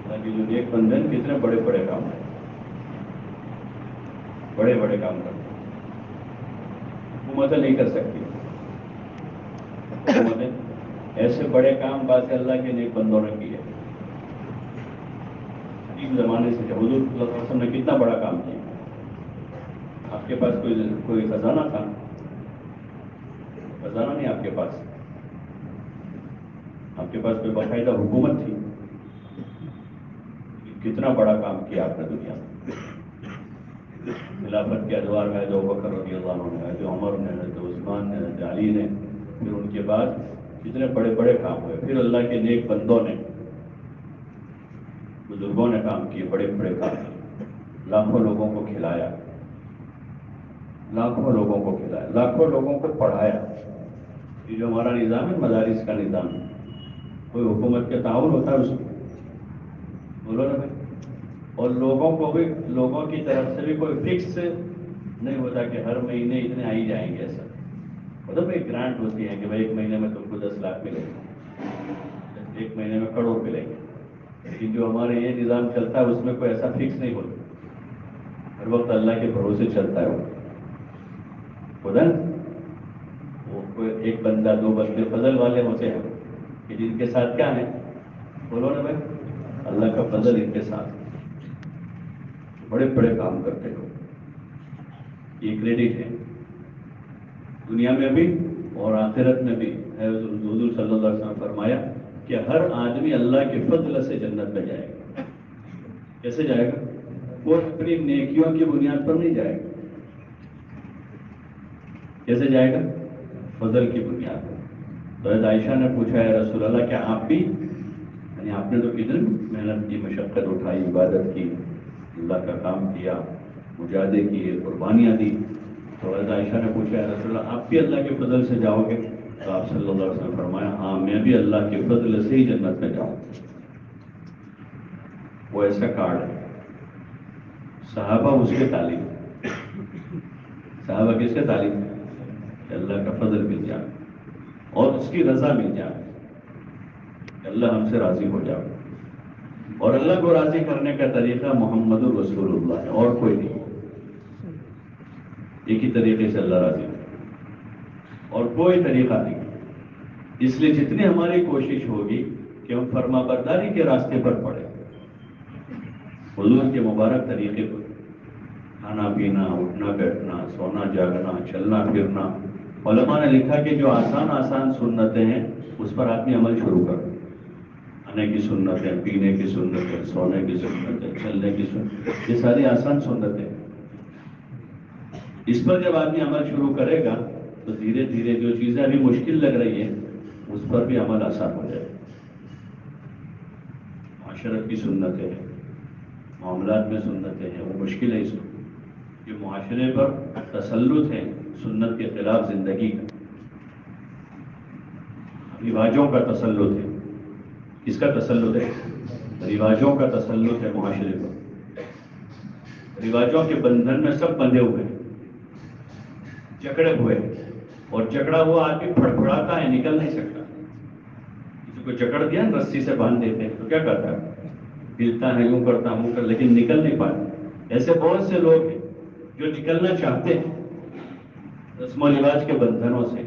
اللہ کے جو نیک بندے ہیں کتنے بڑے بڑے کام ہیں، بڑے بڑے کام کرتے ہیں. حکومتیں نہیں کر سکتی، حکومتیں ایسے بڑے کام باز اللہ کے نیک بندوں نے کیے. قدیم زمانے سے حضور صلی اللہ علیہ وسلم نے کتنا بڑا کام کیا. آپ کے پاس کوئی خزانہ تھا؟ خزانہ نہیں آپ کے پاس، آپ کے پاس کوئی باقاعدہ حکومت تھی. کتنا بڑا کام کیا آپ نے دنیا میں. خلافت کے ادوار میں جو بکر رضی اللہ عنہ نے، جو عمر نے، جو عثمان نے، جو علی نے، پھر ان کے بعد کتنے بڑے بڑے کام ہوئے. پھر اللہ کے نیک بندوں نے، بزرگوں نے کام کیے، بڑے بڑے کام کیے. لاکھوں لوگوں کو کھلایا، لاکھوں لوگوں کو کھلایا، لاکھوں لوگوں کو پڑھایا. یہ جو ہمارا نظام ہے مدارس کا نظام، کوئی حکومت کے تعاون ہوتا ہے اس میں، بولو نا بھائی. اور لوگوں کو بھی، لوگوں کی طرف سے بھی کوئی فکس نہیں ہوتا کہ ہر مہینے اتنے آ ہی جائیں گے. ایسا مطلب ایک گرانٹ ہوتی ہے کہ بھائی ایک مہینے میں تم کو 10 لاکھ ملے گا، ایک مہینے میں کروڑ ملے گا. لیکن جو ہمارے یہ نظام چلتا ہے اس میں کوئی ایسا فکس نہیں ہوتا، ہر وقت اللہ کے بھروسے چلتا ہے. وہ خدا وہ کوئی ایک بندہ دو بندے فضل والے ہوتے ہیں کہ جن کے ساتھ کیا ہے، بولو نا بھائی، اللہ کا فضل ان کے ساتھ، بڑے بڑے کام کرتے ہو. یہ کریڈٹ ہے دنیا میں بھی اور آخرت میں بھی. حضور صلی اللہ علیہ وسلم فرمایا کہ ہر آدمی اللہ کے فضل سے جنت میں جائے گا. کیسے جائے گا؟ وہ اپنی نیکیوں کی بنیاد پر نہیں جائے گا. کیسے جائے گا؟ فضل کی بنیاد پر. تو حضرت عائشہ نے پوچھا ہے رسول اللہ کیا آپ بھی، یعنی آپ نے تو کتنی محنت کی، مشقت اٹھائی، عبادت کی، اللہ کا کام کیا، مجاہدے کیے، قربانیاں دی. تو حضرت عائشہ نے پوچھا ہے رسول اللہ آپ بھی اللہ کے فضل سے جاؤ گے؟ تو آپ صلی اللہ علیہ وسلم فرمایا ہاں میں بھی اللہ کے فضل سے ہی جنت میں جاؤں. وہ ایسا کارڈ ہے. صحابہ اس کے تعلیم، صحابہ کس کے تعلیم؟ کہ اللہ کا فضل مل جائے اور اس کی رضا مل جائے، کہ اللہ ہم سے راضی ہو جائے. اور اللہ کو راضی کرنے کا طریقہ محمد الرسول اللہ ہے، اور کوئی نہیں. ایک ہی طریقے سے اللہ راضی ہو اور کوئی طریقہ نہیں. اس لیے جتنی ہماری کوشش ہوگی کہ ہم فرما برداری کے راستے پر پڑیں، حضور کے مبارک طریقے پر، کھانا پینا، اٹھنا بیٹھنا، سونا جاگنا، چلنا پھرنا. علماء نے لکھا کہ جو آسان آسان سنتیں ہیں اس پر آدمی عمل شروع کر. کھانے کی سنتیں، پینے کی سنتیں، سونے کی سنتیں، چلنے کی سنتیں، یہ ساری آسان سنتیں. اس پر جب آدمی عمل شروع کرے گا تو دھیرے دھیرے جو چیزیں ابھی مشکل لگ رہی ہیں اس پر بھی عمل آسان ہو جائے. معاشرت کی سنتیں ہیں، معاملات میں سنتیں ہیں، وہ مشکل ہے. اس کو یہ معاشرے پر تسلط ہے سنت کے خلاف زندگی کا، رواجوں کا تسلط ہے. کس کا تسلط ہے؟ رواجوں کا تسلط ہے معاشرے پر. رواجوں کے بندھن میں سب بندھے ہوئے ہیں، جکڑے ہوئے، اور جکڑا ہوا آدمی پھڑپڑاتا ہے، نکل نہیں سکتا. کسی کو جکڑ دیا رسی سے باندھ دیتے ہیں تو کیا کرتا ہے؟ ہلتا ہے، یوں کرتا ہوں کر، لیکن نکل نہیں پاتا. ایسے بہت سے لوگ ہیں جو نکلنا چاہتے ہیں رسم و رواج کے بندھنوں سے،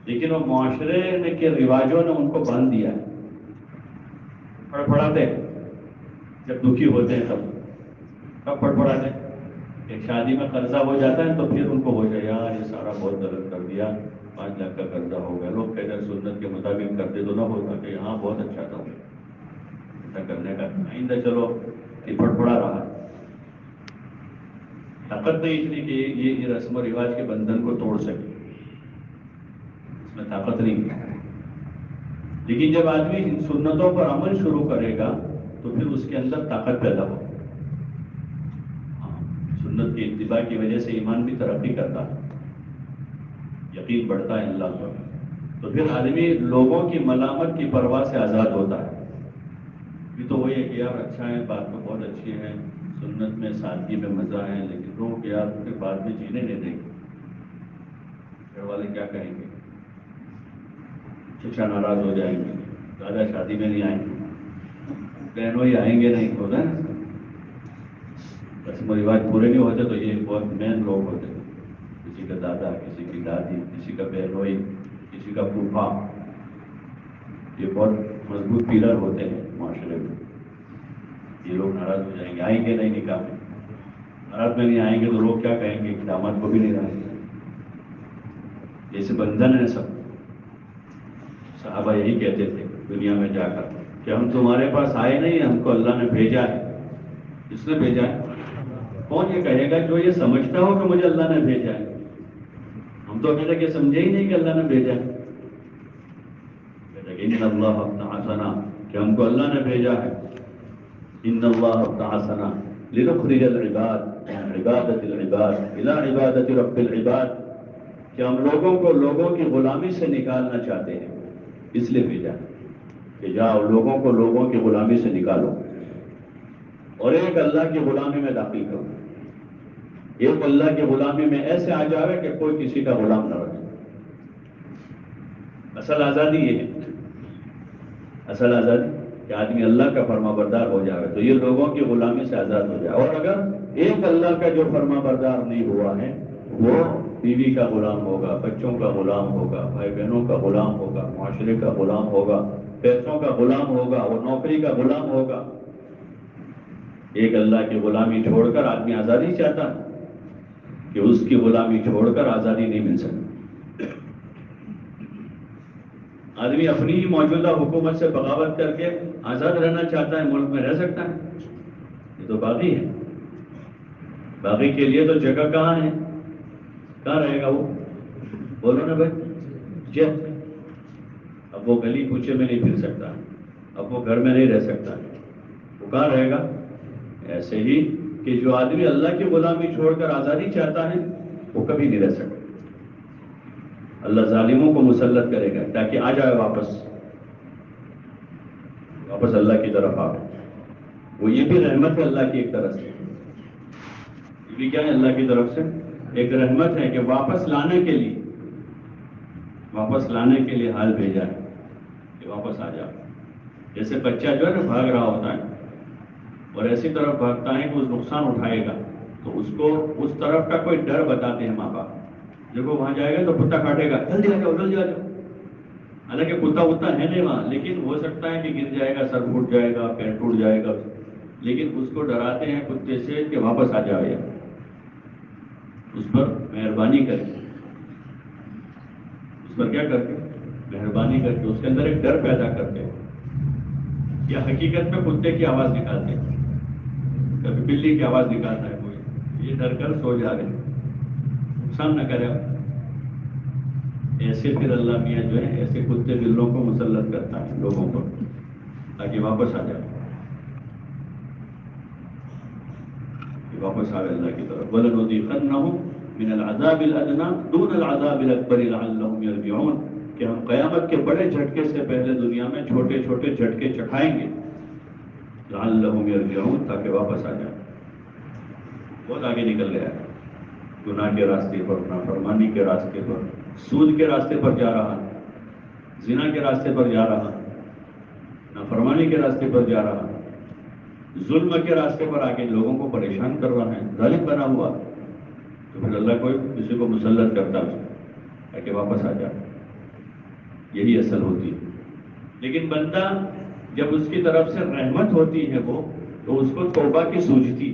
لیکن وہ معاشرے کے رواجوں نے ان کو باندھ دیا ہے. پڑپڑاتے ہیں جب دکھی ہوتے ہیں تب. کب پڑپڑاتے ہیں؟ ایک شادی میں قرضہ ہو جاتا ہے تو پھر ان کو ہو جائے یار یہ سارا بہت غلط کر دیا، 5 لاکھ کا قرضہ ہو گیا. لوگ کہتے ہیں سنت کے مطابق کرتے تو نہ ہوتا کہ یہاں بہت اچھا تھا ایسا کرنے کا، آئندہ چلو یہ پڑپڑا رہا. طاقت نہیں اتنی کہ یہ رسم و رواج کے بندھن کو توڑ سکے. طاقت نہیں ہے. لیکن جب آدمی ان سنتوں پر عمل شروع کرے گا تو پھر اس کے اندر طاقت پیدا ہو. سنت کی اتباع کی وجہ سے ایمان بھی ترقی کرتا ہے, یقین بڑھتا ہے اللہ پر. تو پھر آدمی لوگوں کی ملامت کی پرواہ سے آزاد ہوتا ہے. یہ تو وہی ہے کہ یار اچھا ہے, بات تو بہت اچھی ہے, سنت میں سادگی میں مزہ ہے, لیکن لوگ یار پھر بعد میں جینے نہیں دیں گے, گھر والے کیا کہیں گے, چچا ناراض ہو جائیں گے, دادا شادی میں نہیں آئیں گے, بہنوں ہی آئیں گے نہیں, ہوتا ہے رسم و رواج پورے نہیں ہوتے. تو یہ بہت مین لوگ ہوتے ہیں, کسی کا دادا, کسی کی دادی, کسی کا بہنوئی, کسی کا پھوپھا, یہ بہت مضبوط پیلر ہوتے ہیں معاشرے میں. یہ لوگ ناراض ہو جائیں گے, آئیں گے نہیں نکاح میں, بارات میں نہیں آئیں گے تو لوگ کیا کہیں گے کہ داماد کو بھی نہیں رہیں گے. جیسے بندھن ہے سب. صحابہ یہی کہتے تھے دنیا میں جا کر کہ ہم تمہارے پاس آئے نہیں, ہم کو اللہ نے بھیجا ہے. کس نے بھیجا ہے؟ کون یہ کہے گا جو یہ سمجھتا ہو کہ مجھے اللہ نے بھیجا ہے؟ ہم تو ابھی تک یہ سمجھے ہی نہیں کہ اللہ نے بھیجا ہے. ان اللہ ابتعثنا, کہ ہم کو اللہ نے بھیجا ہے. ان اللہ ابتعثنا لنخرج العباد من عبادت العباد الى عبادت رب العباد, کہ ہم لوگوں کو لوگوں کی غلامی سے نکالنا چاہتے ہیں, اس لیے بھیجا کہ جاؤ لوگوں کو لوگوں کی غلامی سے نکالو اور ایک اللہ کی غلامی میں داخل کرو. ایک اللہ کی غلامی میں ایسے آ جاوے کہ کوئی کسی کا غلام نہ رہے. اصل آزادی یہ ہے, اصل آزادی کہ آدمی اللہ کا فرما بردار ہو جائے تو یہ لوگوں کی غلامی سے آزاد ہو جائے. اور اگر ایک اللہ کا جو فرما بردار نہیں ہوا ہے وہ بیوی کا غلام ہوگا, بچوں کا غلام ہوگا, بھائی بہنوں کا غلام ہوگا, معاشرے کا غلام ہوگا, پیسوں کا غلام ہوگا, وہ نوکری کا غلام ہوگا. ایک اللہ کی غلامی چھوڑ کر آدمی آزادی چاہتا ہے کہ اس کی غلامی چھوڑ کر آزادی نہیں مل سکتی. آدمی اپنی ہی موجودہ حکومت سے بغاوت کر کے آزاد رہنا چاہتا ہے, ملک میں رہ سکتا ہے. یہ تو باغی ہے. باغی کے لیے تو جگہ کہاں ہے, کہاں رہے گا وہ؟ بولو نا بھائی. جب اب وہ گلی کوچے میں نہیں پھر سکتا, اب وہ گھر میں نہیں رہ سکتا, وہ کہاں رہے گا؟ ایسے ہی کہ جو آدمی اللہ کی غلامی چھوڑ کر آزادی چاہتا ہے وہ کبھی نہیں رہ سکتا. اللہ ظالموں کو مسلط کرے گا تاکہ آ جائے واپس اللہ کی طرف آ. وہ یہ بھی رحمت ہے اللہ کی ایک طرف سے, یہ بھی کیا ہے اللہ کی طرف سے ایک رحمت ہے کہ واپس لانے کے لیے حال بھیجا ہے کہ واپس آ جاؤ. جیسے بچہ جو ہے نا بھاگ رہا ہوتا ہے اور ایسی طرف بھاگتا ہے کہ اس نقصان اٹھائے گا, تو اس کو اس طرف کا کوئی ڈر بتاتے ہیں ماں باپ. جب وہ وہاں جائے گا تو کتا کاٹے گا, جلدی آ جاؤ. حالانکہ کتا اتنا ہے نہیں وہاں, لیکن ہو سکتا ہے کہ گر جائے گا, سر پھوٹ جائے گا, پیر ٹوٹ جائے گا, لیکن اس کو ڈراتے ہیں کتے سے کہ واپس آ جائے. اس پر مہربانی کر کے, اس پر کیا کر کے مہربانی کر کے اس کے اندر ایک ڈر پیدا کرتے ہیں. یا حقیقت میں کتے کی آواز نکالتے ہیں, کبھی بلی کی آواز نکالتا ہے کوئی, یہ ڈر کر سو جا رہے ہیں, نقصان نہ کرے. ایسے پھر اللہ میاں جو ہے ایسے کتے بلوں کو مسلط کرتا ہے لوگوں پر تاکہ واپس آ جائے, واپس آئے اللہ کی طرف. وَلَنُذِيقَنَّهُمْ مِنَ الْعَذَابِ الْأَدْنَىٰ دُونَ الْعَذَابِ الْأَكْبَرِ لَعَلَّهُمْ يَرْجِعُونَ, کہ ہم قیامت کے بڑے جھٹکے سے پہلے دنیا میں چھوٹے چھوٹے جھٹکے چکھائیں گے. لَعَلَّهُمْ يَرْجِعُونَ, تاکہ واپس آ جائیں. بہت آگے نکل گیا ہے, گناہ کے راستے پر, نافرمانی کے راستے پر, سود کے راستے پر جا رہا ہے, زنا کے راستے پر جا رہا ہے, نافرمانی کے راستے پر جا رہا ہے, ظلم کے راستے پر آ کے لوگوں کو پریشان کر رہا ہے, ظالم بنا ہوا. تو پھر اللہ کوئی کسی کو مسلط کرتا ہے تاکہ واپس آ جائے. یہی اصل ہوتی ہے. لیکن بندہ جب اس کی طرف سے رحمت ہوتی ہے وہ, تو اس کو توبہ کی سوجتی,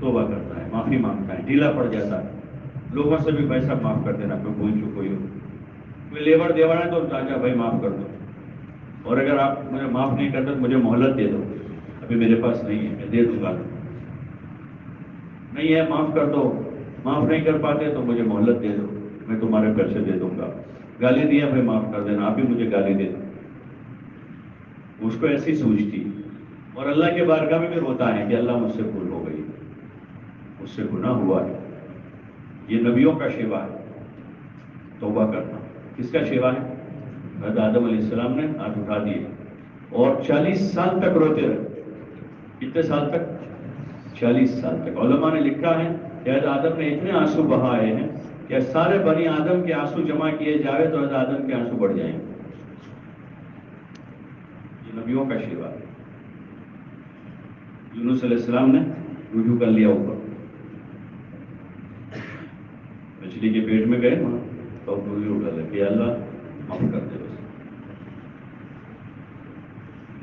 توبہ کرتا ہے, معافی مانگتا ہے, ڈھیلا پڑ جاتا ہے. لوگوں سے بھی پیسہ معاف کر دینا, کوئی بھول چوک ہوئی ہو, کوئی لیبر دیوڑ ہے تو چاچا بھائی معاف کر دو, اور اگر آپ مجھے معاف نہیں کرتے تو مجھے مہلت دے دو, ابھی میرے پاس نہیں ہے, میں دے دوں گا. نہیں ہے معاف کر دو, معاف نہیں کر پاتے تو مجھے مہلت دے دو. میں تمہارے پیسے دے دوں گا، گالی دیا بھائی معاف کر دینا، آپ ہی مجھے گالی دے دو، اس کو ایسی سوچتی، اور اللہ کے بارگاہ میں بھی روتا ہے کہ اللہ مجھ سے بھول ہو گئی، مجھ سے گناہ ہوا ہے۔ یہ نبیوں کا شیوا ہے، توبہ کرنا۔ کس کا شیوا ہے؟ حضرت آدم علیہ السلام نے ہاتھ اٹھا دیے اور 40 سال تک روتے رہے۔ کتنے سال تک؟ 40 سال تک۔ علماء نے لکھا ہے کہ حضرت آدم نے اتنے آنسو بہائے ہیں کہ سارے بنی آدم کے آنسو جمع کیے جاوے تو حضرت آدم کے آنسو بڑھ جائیں گے۔ یہ نبیوں کا شیوا ہے۔ یونس علیہ السلام نے رجوع کر لیا اوپر، مچھلی کے پیٹ میں گئے وہاں تو رجوع کر لیا کہ اللہ معاف کر دے بس۔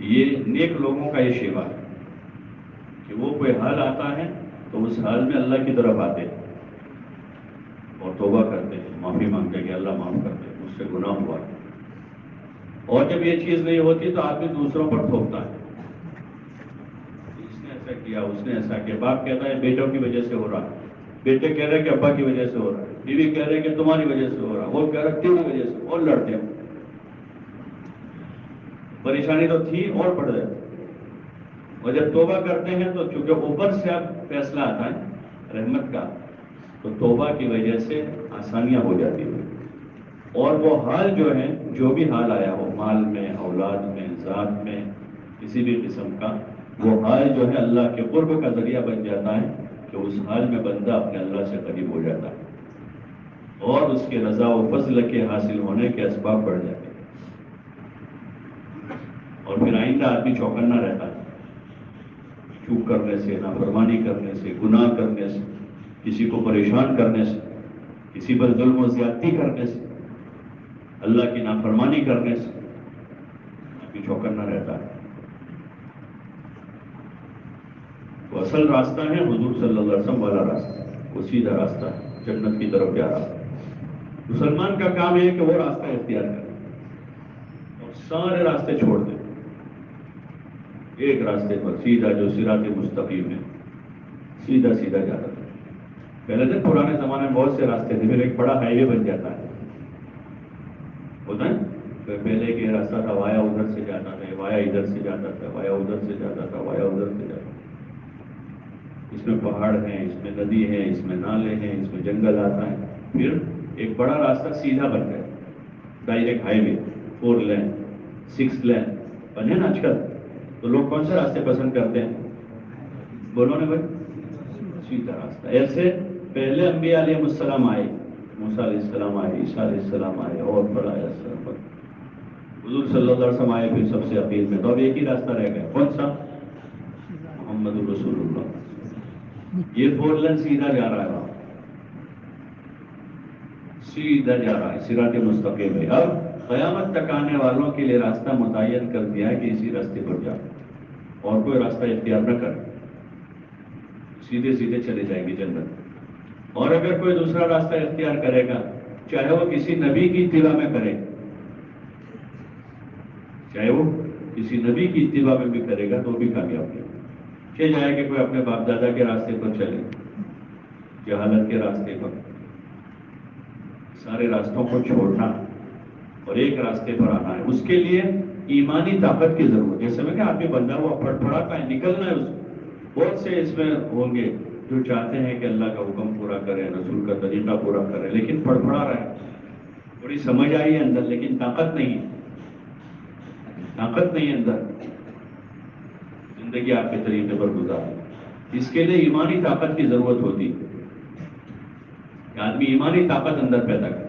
یہ نیک لوگوں کا یہ شیوا ہے کہ وہ کوئی حال آتا ہے تو اس حال میں اللہ کی طرف آتے ہیں اور توبہ کرتے ہیں، معافی مانگتے ہیں کہ اللہ معاف کر دے، مجھ سے گناہ ہوا ہے۔ اور جب یہ چیز نہیں ہوتی تو آدمی دوسروں پر تھوپتا ہے، اس نے ایسا کیا، اس نے ایسا کیا۔ باپ کہتا ہے بیٹوں کی وجہ سے ہو رہا، بیٹے کہہ رہے کہ ابا کی وجہ سے ہو رہا، بیوی کہہ رہے کہ تمہاری وجہ سے ہو رہا، وہ کہہ رہا تیری وجہ سے، اور لڑتے ہیں۔ پریشانی تو تھی اور بڑھ جاتی، اور جب توبہ کرتے ہیں تو چونکہ اوپر سے اب فیصلہ آتا ہے رحمت کا، تو توبہ کی وجہ سے آسانیاں ہو جاتی ہیں، اور وہ حال جو ہے، جو بھی حال آیا ہو، مال میں، اولاد میں، ذات میں، کسی بھی قسم کا، وہ حال جو ہے اللہ کے قرب کا ذریعہ بن جاتا ہے کہ اس حال میں بندہ اپنے اللہ سے قریب ہو جاتا ہے اور اس کے رضا و فضل کے حاصل ہونے کے اسباب بڑھ جاتے ہیں، اور پھر آئندہ آدمی چوکنا رہتا ہے چوک کرنے سے، نافرمانی کرنے سے، گناہ کرنے سے، کسی کو پریشان کرنے سے، کسی پر ظلم و زیادتی کرنے سے، اللہ کی نافرمانی کرنے سے آدمی چوکنا رہتا ہے۔ تو اصل راستہ ہے حضور صلی اللہ علیہ وسلم والا راستہ، وہ سیدھا راستہ ہے، جنت کی طرف جا رہا ہے۔ مسلمان کا کام ہے کہ وہ راستہ اختیار کرے اور سارے راستے چھوڑ دے، ایک راستے پر سیدھا، جو صراط مستقیم ہے، سیدھا سیدھا جاتا ہے۔ پہلے تو پرانے زمانے میں بہت سے راستے تھے، پھر ایک بڑا ہائی وے بن جاتا ہے، ہوتا ہے پہلے کے راستہ تھا، وایا ادھر سے جاتا تھا، وایا ادھر سے جاتا تھا، وایا ادھر سے جاتا تھا، وایا ادھر سے جاتا تھا۔ اس میں پہاڑ ہیں، اس میں ندی ہے، اس میں نالے ہیں، اس میں جنگل آتا ہے، پھر ایک بڑا راستہ سیدھا بن گیا، ڈائریکٹ ہائی وے، 4 لین 6 لین بنے نا آج کل۔ تو لوگ کون سے راستے پسند کرتے ہیں؟ بولو نا بھائی، سیدھا راستہ۔ ایسے پہلے انبیاء علیہ السلام آئے، موسیٰ علیہ السلام آئے، عیسیٰ علیہ السلام آئے، اور بڑا السلام پر حضور صلی اللہ علیہ وسلم آئے پھر سب سے اخیر میں، تو اب ایک ہی راستہ رہ گیا، کون سا؟ محمد رسول اللہ۔ یہ 4 لین سیدھا جا رہا ہے، سیدھا جا رہا ہے، صراط مستقیم ہے۔ اب قیامت تک آنے والوں کے لیے راستہ متعین کر دیا ہے کہ اسی راستے پر جاؤ اور کوئی راستہ اختیار نہ کرے، سیدھے سیدھے چلے جائیں گے جنت۔ اور اگر کوئی دوسرا راستہ اختیار کرے گا، چاہے وہ کسی نبی کی اتباع میں کرے، چاہے وہ کسی نبی کی اتباع میں بھی کرے گا تو بھی کامیاب ہے۔ کہ جائے کہ کوئی اپنے باپ دادا کے راستے پر چلے، جہالت کے راستے پر، سارے راستوں کو چھوڑنا اور ایک راستے پر آنا ہے، اس کے لیے ایمانی طاقت کی ضرورت ہے۔ جیسے میں کہ آدمی بندہ وہ پڑپڑاتا ہے، نکلنا ہے اس کو۔ بہت سے اس میں ہوں گے جو چاہتے ہیں کہ اللہ کا حکم پورا کریں، رسول کا طریقہ پورا کریں، لیکن پڑپڑا رہے، تھوڑی سمجھ آئی ہے اندر لیکن طاقت نہیں، طاقت نہیں اندر، زندگی آپ کے طریقے پر گزارے۔ اس کے لیے ایمانی طاقت کی ضرورت ہوتی ہے کہ آدمی ایمانی طاقت اندر پیدا کرے۔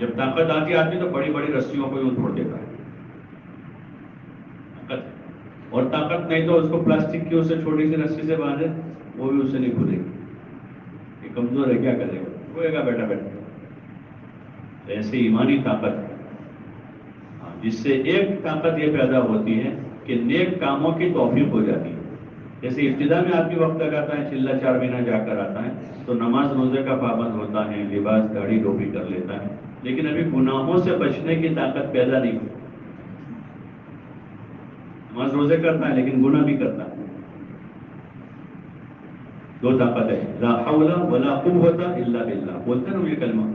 جب طاقت آتی ہے آدمی تو بڑی بڑی رسیوں کو یوں توڑ دیتا ہے، طاقت۔ اور طاقت نہیں تو اس کو پلاسٹک کی اسے چھوٹی سی رسی سے باندھے، وہ بھی اسے نہیں کھلے گی، یہ کمزور ہے، کیا کرے گا، روئے گا بیٹھا بیٹھا۔ ایسے ایمانی طاقت، جس سے ایک طاقت یہ پیدا ہوتی ہے کہ نیک کاموں کی توفیق ہو جاتی ہے۔ جیسے ابتدا میں آدمی وقت لگاتا ہے، چلہ 4 مہینہ جا کر آتا ہے تو نماز روزے کا پابند ہوتا ہے، لباس داڑھی ٹوپی کر لیتا ہے، لیکن ابھی گناہوں سے بچنے کی طاقت پیدا نہیں ہوئی۔ نماز روزے کرتا ہے لیکن گناہ بھی کرتا ہے، دو طاقت ہے، لا حول ولا قوت الا باللہ، بولتے ہیں نا یہ کلمہ،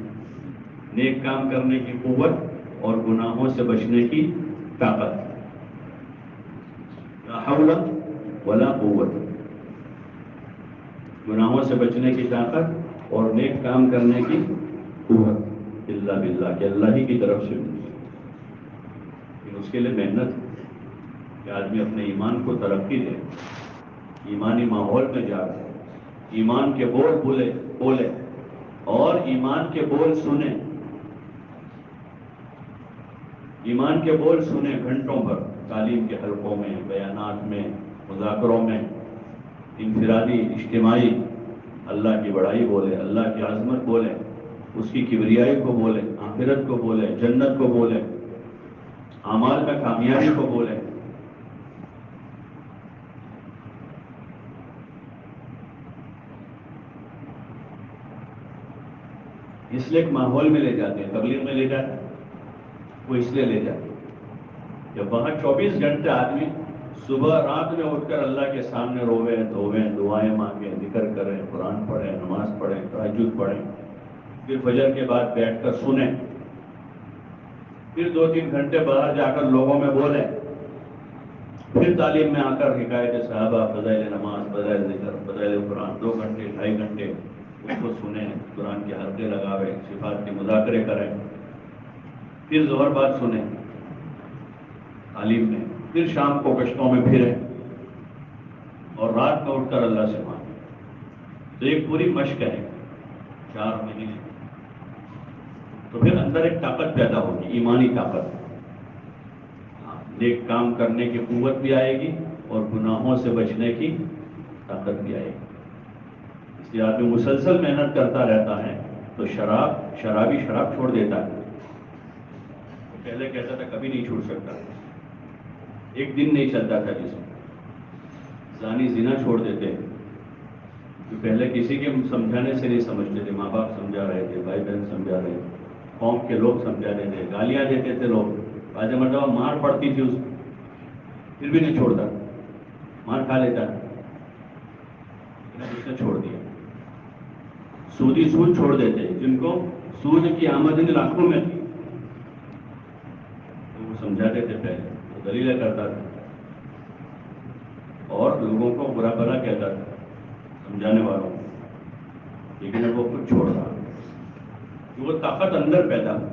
نیک کام کرنے کی قوت اور گناہوں سے بچنے کی طاقت، لا حول ولا قوت، گناہوں سے بچنے کی طاقت اور نیک کام کرنے کی قوت الا باللہ، کہ اللہ ہی کی طرف سے ملتی ہے۔ لیکن اس کے لیے محنت کہ آدمی اپنے ایمان کو ترقی دے، ایمانی ماحول میں جا رہے، ایمان کے بول بولے اور ایمان کے بول سنیں، ایمان کے بول سنیں گھنٹوں بھر، تعلیم کے حلقوں میں، بیانات میں، مذاکروں میں، انفرادی اجتماعی، اللہ کی بڑائی بولے، اللہ کی عظمت بولے، اس کی کبریائی کو بولے، آخرت کو بولے، جنت کو بولے، اعمال میں کامیابی کو بولے۔ اس لیے ایک ماحول میں لے جاتے ہیں، تبلیغ میں لے جاتے ہیں، وہ اس لیے لے جاتے ہیں کہ وہاں 24 گھنٹے آدمی صبح رات میں اٹھ کر اللہ کے سامنے رویں دھویں، دعائیں مانگیں، ذکر کریں، قرآن پڑھیں، نماز پڑھیں، تہجد پڑھیں، پھر فجر کے بعد بیٹھ کر سنیں، پھر 2-3 گھنٹے باہر جا کر لوگوں میں بولیں، پھر تعلیم میں آ کر حکایت صحابہ، فضائل نماز، فضائل ذکر، فضائل قرآن، 2 گھنٹے 2.5 گھنٹے اس کو سنیں، قرآن کے حلقے لگاویں، صفات کے مذاکرے کریں، پھر ظہر بعد سنیں تعلیم میں، پھر شام کو کشتوں میں پھریں اور رات میں اٹھ کر اللہ سے مانگیں۔ تو ایک پوری مشق ہے 4 مہینے، تو پھر اندر ایک طاقت پیدا ہوگی، ایمانی طاقت، نیک کام کرنے کی قوت بھی آئے گی اور گناہوں سے بچنے کی طاقت بھی آئے گی۔ اس لیے آدمی مسلسل محنت کرتا رہتا ہے تو شرابی شراب چھوڑ دیتا ہے، وہ پہلے کہتا تھا کبھی نہیں چھوڑ سکتا، ایک دن نہیں چلتا تھا جسم، زانی زنا چھوڑ دیتے، جو پہلے کسی کے سمجھانے سے نہیں سمجھتے تھے، ماں باپ سمجھا رہے تھے، بھائی بہن سمجھا رہے تھے، قوم کے لوگ سمجھا رہے تھے، گالیاں دیتے تھے لوگ، بعض مرتبہ مار پڑتی تھی اس کو، پھر بھی نہیں چھوڑتا، مار کھا لیتا، اس نے چھوڑ دیا۔ سود چھوڑ دیتے، جن کو سود کی آمدنی لاکھوں میں تھی، تو وہ سمجھاتے تھے پہلے، وہ دلیلیں کرتا تھا اور لوگوں کو برا بھلا کہتا تھا سمجھانے والوں کو، لیکن اب وہ خود چھوڑ رہا، وہ طاقت اندر پیدا ہو،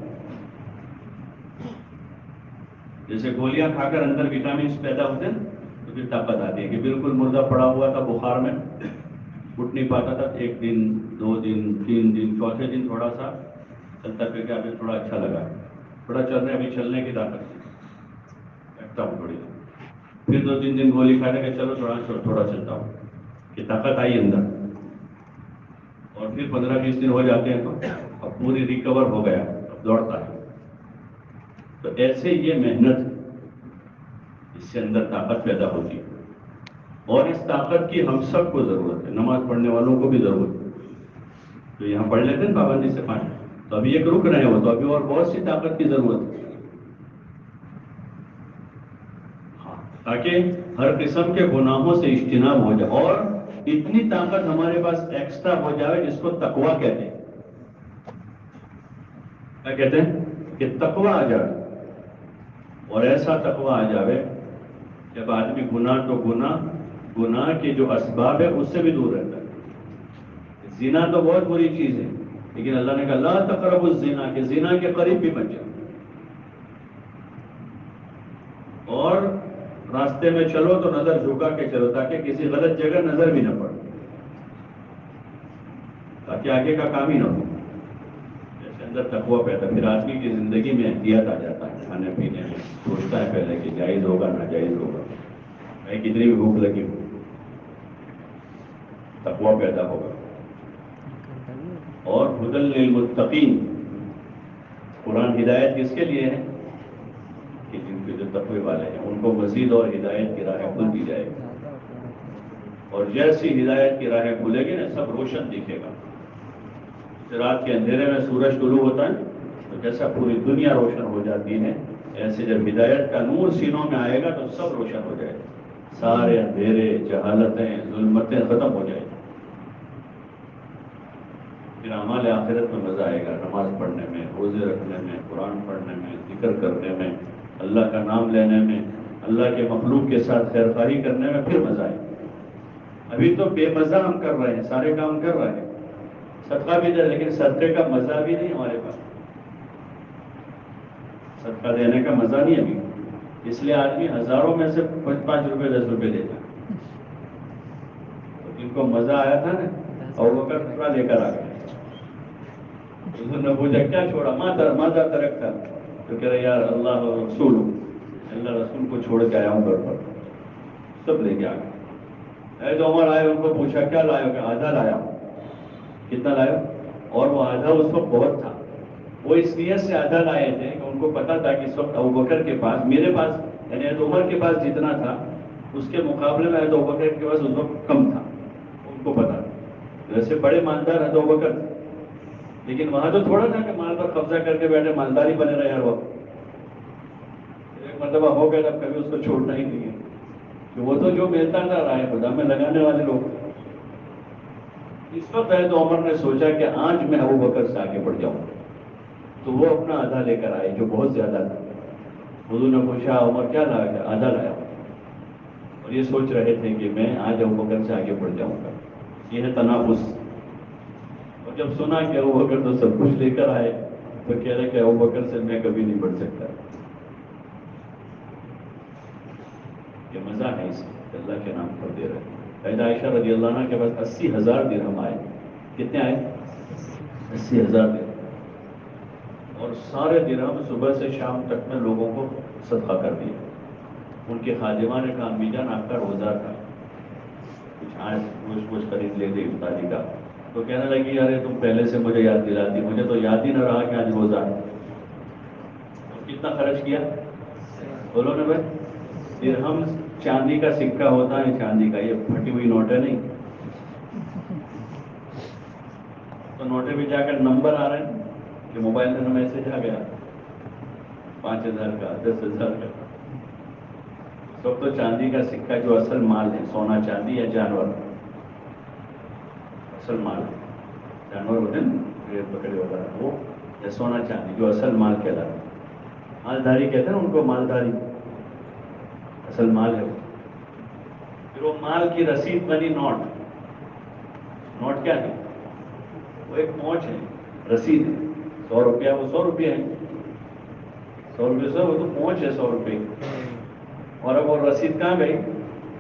جیسے گولیاں کھا کر اندر وٹامنس پیدا ہوتے ہیں تو پھر طاقت آتی ہے، کہ بالکل مردہ پڑا ہوا تھا بخار میں، اٹھ نہیں پاتا تھا، 1 دن 2 دن 3 دن، چوتھے دن تھوڑا سا چلتا پھر کے ابھی تھوڑا اچھا لگا، تھوڑا چل رہے، ابھی چلنے کی طاقت رکھتا ہوں تھوڑی، پھر 2-3 دن گولی کھانے کے چلو تھوڑا چلتا ہوں، کہ طاقت آئی اندر، اور پھر 15-20 دن ہو جاتے ہیں تو اب پوری ریکور ہو گیا، اب دوڑتا ہے۔ تو ایسے یہ محنت، اس سے اندر طاقت پیدا ہوتی ہے، اور اس طاقت کی ہم سب کو ضرورت ہے، نماز پڑھنے والوں کو بھی ضرورت ہے، تو یہاں پڑھ لیتے ہیں پابندی سے 5، تو ابھی ایک رک رہے ہو تو ابھی اور بہت سی طاقت کی ضرورت ہے، تاکہ ہر قسم کے گناہوں سے اجتناب ہو جائے، اور اتنی طاقت ہمارے پاس ایکسٹرا ہو جائے جس کو تقویٰ کہتے ہیں۔ کیا کہتے ہیں؟ کہ تقویٰ آ جائے، اور ایسا تقویٰ آ جائے جب آدمی گناہ تو گناہ کے جو اسباب ہے اس سے بھی دور رہتا ہے۔ زنا تو بہت بری چیز ہے، لیکن اللہ نے کہا لا تقربوا الزنا، کہ زنا کے قریب بھی مت جاؤ، اور راستے میں چلو تو نظر جھکا کے چلو، تاکہ کسی غلط جگہ نظر بھی نہ پڑے، تاکہ آگے کا کام ہی نہ ہو۔ جیسے اندر تقویٰ پیدا، پھر آدمی کی زندگی میں احتیاط آ جاتا ہے، کھانے پینے میں سوچتا ہے پہلے کہ جائز ہوگا ناجائز ہوگا، بھائی کتنی بھی بھوک لگی ہو، تقویٰ پیدا ہوگا۔ اور ہدی للمتقین، قرآن ہدایت کس کے لیے ہے؟ کہ جن کے جو تقوی والے ہیں ان کو مزید اور ہدایت کی راہیں کھل دی جائے گی، اور جیسی ہدایت کی راہیں کھلے گی نا سب روشن دکھے گا، رات کے اندھیرے میں سورج طلوع ہوتا ہے تو جیسا پوری دنیا روشن ہو جاتی ہے، ایسے جب ہدایت کا نور سینوں میں آئے گا تو سب روشن ہو جائے گا، سارے اندھیرے، جہالتیں، ظلمتیں ختم ہو جائیں گی۔ پھر اعمال آخرت میں مزہ آئے گا، نماز پڑھنے میں، روزے رکھنے میں، قرآن پڑھنے میں، ذکر کرنے میں، اللہ کا نام لینے میں، اللہ کے مخلوق کے ساتھ خیر خواہی کرنے میں پھر مزہ آئے گا۔ ابھی تو بے مزہ ہم کر رہے ہیں، سارے کام کر رہے ہیں، صدقہ بھی دے، لیکن صدقے کا مزہ بھی نہیں ہمارے پاس، صدقہ دینے کا مزہ نہیں ابھی، اس لیے آدمی ہزاروں میں سے 5 روپے 10 روپے دیتا ہے۔ جن کو مزہ آیا تھا نا، اور وہ پورا لے کر آ گئے، حضور نے پوچھا کیا چھوڑا، ماذا ترکتا، تو کہہ رہے یار اللہ رسول، اللہ رسول کو چھوڑ کے آیا ہوں گھر پر، سب لے کے آ گئے۔ حضرت عمر آئے، ان کو پوچھا کیا لایا، کہ آدھا لایا ہوں۔ کتنا لایا؟ اور وہ آدھا اس وقت بہت تھا، وہ اس نیت سے آدھا لائے تھے کہ ان کو پتا تھا کہ اس وقت ابوبکر کے پاس، میرے پاس یعنی حضرت عمر کے پاس جتنا تھا اس کے مقابلے میں حضرت ابوبکر کے پاس اس وقت کم تھا، ان کو پتا تھا، ویسے بڑے مالدار حضرت ابوبکر تھے، لیکن وہاں تو تھوڑا تھا کہ مال پر قبضہ کر کے بیٹھے مالداری بنے رہے ہر وقت، ایک مرتبہ ہو گیا تب کبھی اس کو چھوڑنا ہی نہیں ہے، کہ وہ تو جو ملتا تھا رائے خدا میں لگانے والے لوگ۔ اس وقت حضرت عمر نے سوچا کہ آج میں ابوبکر سے آگے بڑھ جاؤں، تو وہ اپنا آدھا لے کر آئے جو بہت زیادہ تھا۔ حضور نے پوچھا عمر کیا لایا، آدھا لایا، اور یہ سوچ رہے تھے کہ میں آج ابوبکر سے آگے بڑھ جاؤں گا، یہ ہے تنافس۔ اور جب سنا کہ ابوبکر تو سب کچھ لے کر آئے تو کہہ رہے کہ ابوبکر سے میں کبھی نہیں بڑھ سکتا۔ یہ مزہ ہے اس میں، اللہ کے نام پر دے رہے ہیں۔ حضرت عائشہ رضی اللہ عنہ کے پاس 80,000 درہم آئے، کتنے آئے؟ 80,000 درہم، اور سارے درہم صبح سے شام تک میں لوگوں کو صدقہ کر دیا۔ ان کے خادمہ نے کہا امی جان آپ کا روزہ تھا، کچھ آج کچھ خرید لے دے افطاری کا، تو کہنے لگی ارے تم پہلے سے مجھے یاد دلاتی، مجھے تو یاد ہی نہ رہا کہ آج روزہ ہے۔ اور کتنا خرچ کیا بولو نا بھائی؟ درہم چاندی کا سکہ ہوتا ہے، چاندی کا، یہ پھٹی ہوئی نوٹ ہے نہیں، تو نوٹیں بھی جا کر نمبر آ رہے ہیں کہ موبائل میں میسج آ گیا 5,000 کا 10,000 کا، سب تو چاندی کا سکہ جو اصل مال ہے، سونا چاندی یا جانور، اصل مال جانور ہوتے ہیں نا بکرے وغیرہ، وہ یا سونا چاندی جو اصل مال کہلاتا ہے، مالداری کہتے ہیں ان کو، مالداری اصل مال ہے۔ پھر وہ مال کی رسید بنی نوٹ۔ نوٹ کیا ہے؟ وہ ایک موچ ہے، رسید ہے، 100 روپیہ وہ 100 روپیہ ہے، 100 روپئے سے وہ تو موچ ہے 100 روپئے، اور اب وہ رسید کہاں گئی؟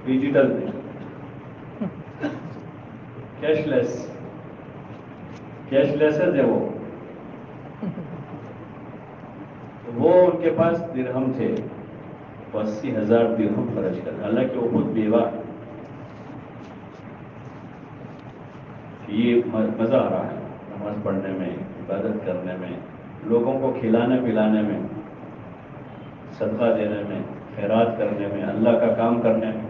ڈیجیٹل میں، کیش لیس ہے وہ ان کے پاس درہم تھے، 80,000 درہم خرچ کر، حالانکہ وہ خود بیوہ ہے۔ یہ مزہ آ رہا ہے نماز پڑھنے میں، عبادت کرنے میں، لوگوں کو کھلانے پلانے میں، صدقہ دینے میں، خیرات کرنے میں، اللہ کا کام کرنے میں۔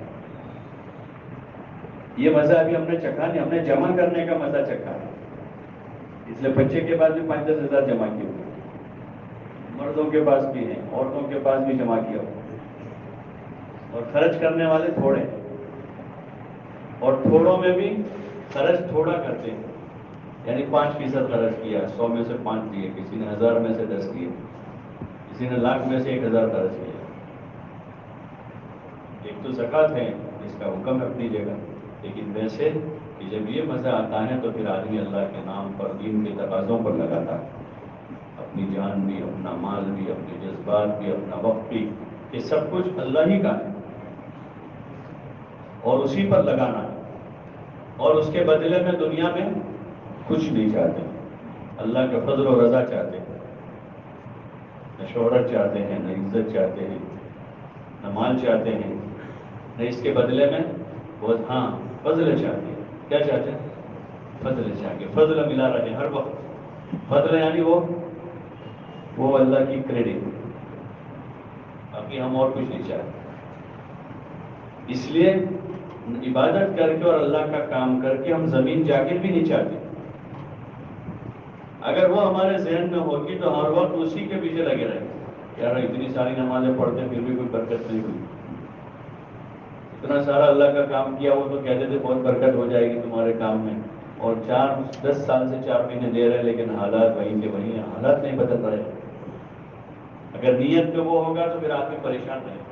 یہ مزہ ابھی ہم نے چکھا نہیں، ہم نے جمع کرنے کا مزہ چکھا ہے، اس لیے بچے کے پاس بھی 5-10 ہزار جمع کیے ہوئے، مردوں کے پاس بھی ہیں، عورتوں کے پاس بھی جمع کیا ہوا، اور خرچ کرنے والے تھوڑے، اور تھوڑوں میں بھی خرچ تھوڑا کرتے ہیں، یعنی 5% خرچ کیا، 100 میں سے 5 دیے، کسی نے 1000 میں سے 10 دیے، کسی نے 1,00,000 میں سے 1,000 خرچ کیا۔ ایک تو زکوٰۃ ہے جس کا حکم ہے اپنی جگہ، لیکن ویسے کہ جب یہ مزہ آتا ہے تو پھر آدمی اللہ کے نام پر، دین کے تقاضوں پر لگاتا ہے، اپنی جان بھی، اپنا مال بھی، اپنے جذبات بھی، اپنا وقت بھی، یہ سب کچھ اللہ ہی کا ہے اور اسی پر لگانا ہے، اور اس کے بدلے میں دنیا میں کچھ نہیں چاہتے، اللہ کے فضل و رضا چاہتے ہیں، نہ شہرت چاہتے ہیں، نہ عزت چاہتے ہیں، نہ مال چاہتے ہیں، نہ اس کے بدلے میں بہت فضل چاہتے ہیں۔ کیا چاہتے ہیں؟ فضل چاہتے ہیں، فضل ملا رہے ہر وقت، فضل یعنی وہ اللہ کی کریڈٹ، باقی ہم اور کچھ نہیں چاہتے۔ اس لیے عبادت کر کے اور اللہ کا کام کر کے ہم زمین جاگیر بھی نہیں چاہتے۔ اگر وہ ہمارے ذہن میں ہوگی تو ہر وقت اسی کے پیچھے لگے رہیں گے، یار اتنی ساری نمازیں پڑھتے پھر بھی کوئی برکت نہیں ہوئی، اتنا سارا اللہ کا کام کیا وہ تو کہتے تھے بہت برکت ہو جائے گی تمہارے کام میں، اور 10 سال سے 4 مہینے دے رہے ہیں لیکن حالات وہیں کے وہیں ہیں، حالات نہیں بدل رہے. اگر نیت پہ وہ ہوگا تو پھر آدمی پریشان رہے گا.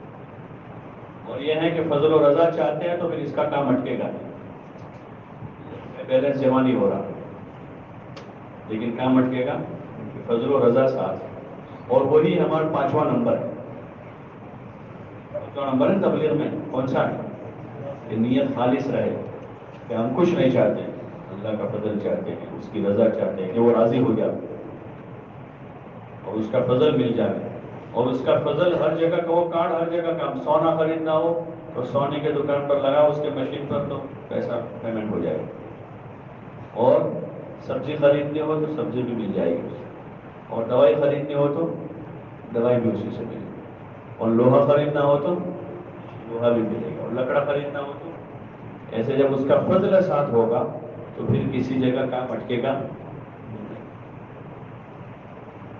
اور یہ ہے کہ فضل و رضا چاہتے ہیں تو پھر اس کا کام اٹکے گا نہیں. بیلنس جمع نہیں ہو رہا لیکن کام اٹکے گا کہ فضل و رضا ساتھ ہے. اور وہی ہمارا 5واں نمبر ہے. 5واں نمبر ہے تبلیغ میں کون سا ہے؟ کہ نیت خالص رہے کہ ہم کچھ نہیں چاہتے، اللہ کا فضل چاہتے ہیں، اس کی رضا چاہتے ہیں کہ وہ راضی ہو جائے اور اس کا فضل مل جائے. اور اس کا فضل ہر جگہ کا، وہ کارڈ ہر جگہ کا. سونا خریدنا ہو تو سونے کے دکان پر لگا اس کے مشین پر تو پیسہ پیمنٹ ہو جائے گا. اور سبزی خریدنی ہو تو سبزی بھی مل جائے گی. اور دوائی خریدنی ہو تو دوائی بھی اسی سے ملے گی. اور لوہا خریدنا ہو تو لوہا بھی ملے گا. اور لکڑا خریدنا ہو تو ایسے. جب اس کا فضل ساتھ ہوگا تو پھر کسی جگہ کام اٹکے گا.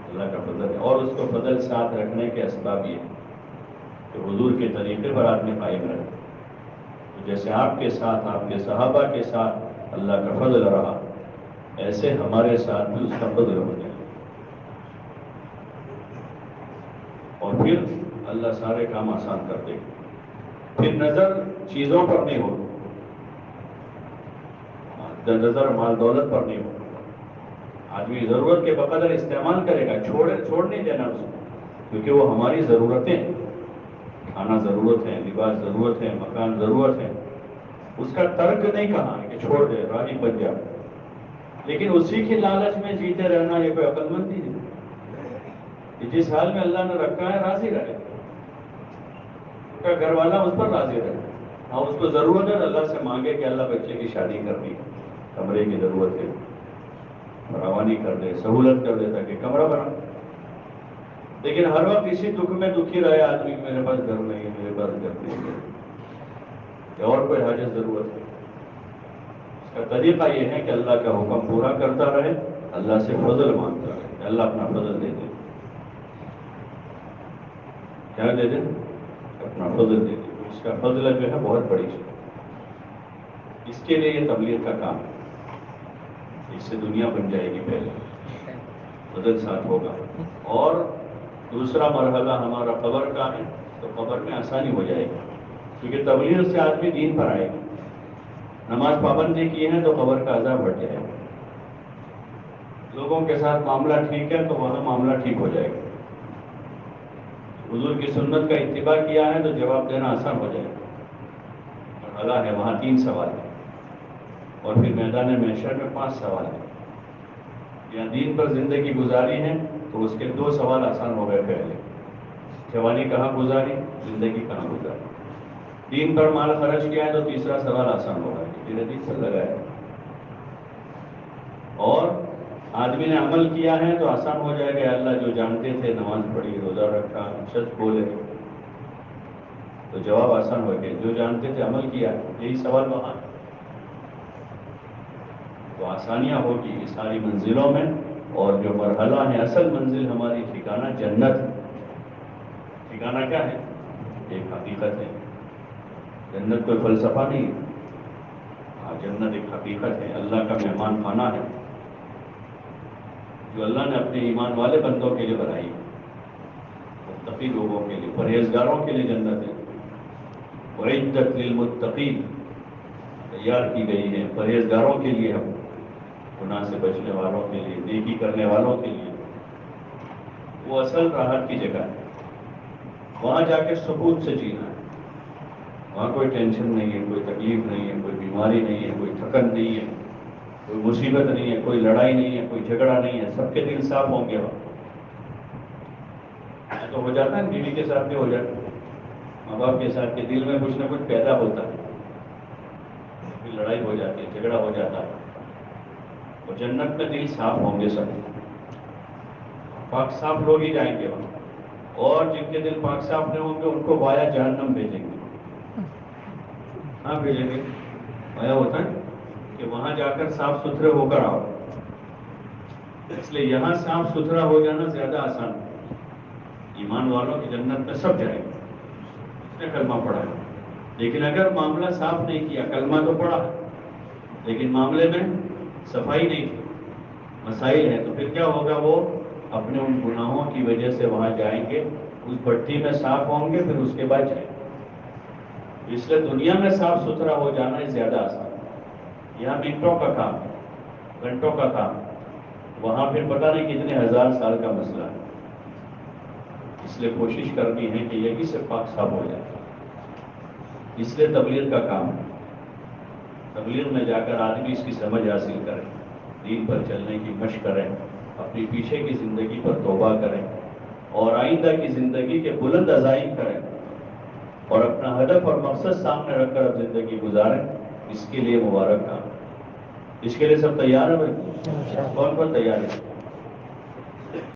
اللہ کا فضل ہے. اور اس کو فضل ساتھ رکھنے کے اسباب یہ کہ حضور کے طریقے پر آدمی قائم رہے. تو جیسے آپ کے ساتھ، آپ کے صحابہ کے ساتھ اللہ کا فضل رہا، ایسے ہمارے ساتھ بھی اس کا فضل ہو جائے. اور پھر اللہ سارے کام آسان کر دے گا. پھر نظر چیزوں پر نہیں ہوگی، نظر مال دولت پر نہیں ہوگی. آدمی ضرورت کے بقدر استعمال کرے گا، چھوڑ نہیں دینا اس کو، کیونکہ وہ ہماری ضرورتیں ہیں. کھانا ضرورت ہے، لباس ضرورت ہے، مکان ضرورت ہے. اس کا ترک نہیں کہا کہ چھوڑ دے، راضی بن جا. لیکن اسی کی لالچ میں جیتے رہنا یہ کوئی عقل مندی نہیں. کہ جس حال میں اللہ نے رکھا ہے راضی رہے. اس کا گھر والا اس پر راضی رہے. ہاں اس کو ضرورت ہے اللہ سے مانگے کہ اللہ بچے کی شادی کرنی ہے، کمرے کی ضرورت ہے، فراوانی کر دے، سہولت کر دے تاکہ کمرہ بنا. لیکن ہر وقت اسی دکھ میں دکھی رہے آدمی، میرے پاس گھر نہیں ہے، میرے پاس گھر نہیں ہے، یا اور کوئی حاجت ضرورت ہے. اس کا طریقہ یہ ہے کہ اللہ کا حکم پورا کرتا رہے، اللہ سے فضل مانگتا رہے کہ اللہ اپنا فضل دے دے. کیا دے دے؟ اپنا فضل دے دے. اس کا فضل جو ہے بہت بڑی چیز. اس کے لیے یہ تبلیغ کا کام ہے. اس سے دنیا بن جائے گی. پہلے فضل ساتھ ہوگا. اور دوسرا مرحلہ ہمارا قبر کا ہے تو قبر میں آسانی ہو جائے گی، کیونکہ تبلیغ سے آدمی دین پر آئے گا. نماز پابندی کی ہے تو قبر کا عذاب بڑھ جائے گا. لوگوں کے ساتھ معاملہ ٹھیک ہے تو وہاں معاملہ ٹھیک ہو جائے گا. حضور کی سنت کا اتباع کیا ہے تو جواب دینا آسان ہو جائے گا. مرحلہ ہے وہاں 3 سوال ہیں. اور پھر میدان محشر میں 5 سوال ہیں. یا دین پر زندگی گزاری ہے تو اس کے 2 سوال آسان ہو گئے. پہلے جوانی کہاں گزاری، زندگی کہاں گزاری. دین پر مال خرچ کیا ہے تو تیسرا سوال آسان ہوگا کہ دین پر لگایا. اور آدمی نے عمل کیا ہے تو آسان ہو جائے گا. اللہ جو جانتے تھے، نماز پڑھی، روزہ رکھا، سچ بولے، تو جواب آسان ہو گیا. جو جانتے تھے عمل کیا، یہی سوال وہاں. تو آسانیاں ہوگی اس ساری منزلوں میں. اور جو مرحلہ ہے، اصل منزل ہماری ٹھکانہ جنت. ٹھکانہ کیا ہے؟ ایک حقیقت ہے. جنت کوئی فلسفہ نہیں ہے. جنت ایک حقیقت ہے، اللہ کا مہمان خانہ ہے جو اللہ نے اپنے ایمان والے بندوں کے لیے بنائی ہے. متقی لوگوں کے لیے، پرہیزگاروں کے لیے جنت ہے. وعدت للمتقین تیار کی گئی ہے پرہیزگاروں کے لیے، ہم گناہ سے بچنے والوں کے لیے، نیکی کرنے والوں کے لیے. وہ اصل راحت کی جگہ ہے. وہاں جا کے سکون سے جینا ہے. وہاں کوئی ٹینشن نہیں ہے، کوئی تکلیف نہیں ہے، کوئی بیماری نہیں ہے، کوئی تھکن نہیں ہے، کوئی مصیبت نہیں ہے، کوئی لڑائی نہیں ہے، کوئی جھگڑا نہیں ہے. سب کے دل صاف ہوں گے. وہاں تو ہو جاتا ہے، بیوی کے ساتھ بھی ہو جاتا ہے، ماں باپ کے ساتھ کے دل میں کچھ نہ کچھ پیدا ہوتا ہے، پھر لڑائی ہو جاتی ہے، جھگڑا ہو جاتا ہے. اور جنت میں دل صاف ہوں گے سب. پاک صاف لوگ ہی جائیں گے وہاں. اور جن کے دل پاک صاف نہیں ہوں گے ان کو وایا جہنم بھیجیں گے. ہاں بھیجیں گے. وایا ہوتا ہے کہ وہاں جا کر صاف ستھرے ہو کر آؤ. اس لیے یہاں صاف ستھرا ہو جانا زیادہ آسان ہے. ایمان والوں کی جنت میں سب جائیں گے. اس نے کلمہ پڑھا ہے، لیکن اگر معاملہ صاف نہیں کیا، کلمہ تو پڑھا لیکن معاملے میں صفائی نہیں تھی، مسائل ہیں، تو پھر کیا ہوگا؟ وہ اپنے ان گناہوں کی وجہ سے وہاں جائیں گے، اس بھٹی میں صاف ہوں گے، پھر اس کے بعد جائیں گے۔ اس لیے دنیا میں صاف ستھرا ہو جانا ہی زیادہ آسان ہے۔ یہاں منٹوں کا کام، گھنٹوں کا کام، وہاں پھر پتہ نہیں کتنے ہزار سال کا مسئلہ ہے۔ اس لیے کوشش کرنی ہے کہ یہی سے پاک صاف ہو جائے۔ اس لیے تبلیغ کا کام ہے، تبلیغ میں جا کر آدمی اس کی سمجھ حاصل کرے، دین پر چلنے کی مشق کریں، اپنی پیچھے کی زندگی پر توبہ کریں اور آئندہ کی زندگی کے بلند عزائم کریں اور اپنا ہدف اور مقصد سامنے رکھ کر اب زندگی گزاریں۔ اس کے لیے مبارک کام۔ اس کے لیے سب تیار ہیں بھائی؟ کون کون تیار ہے؟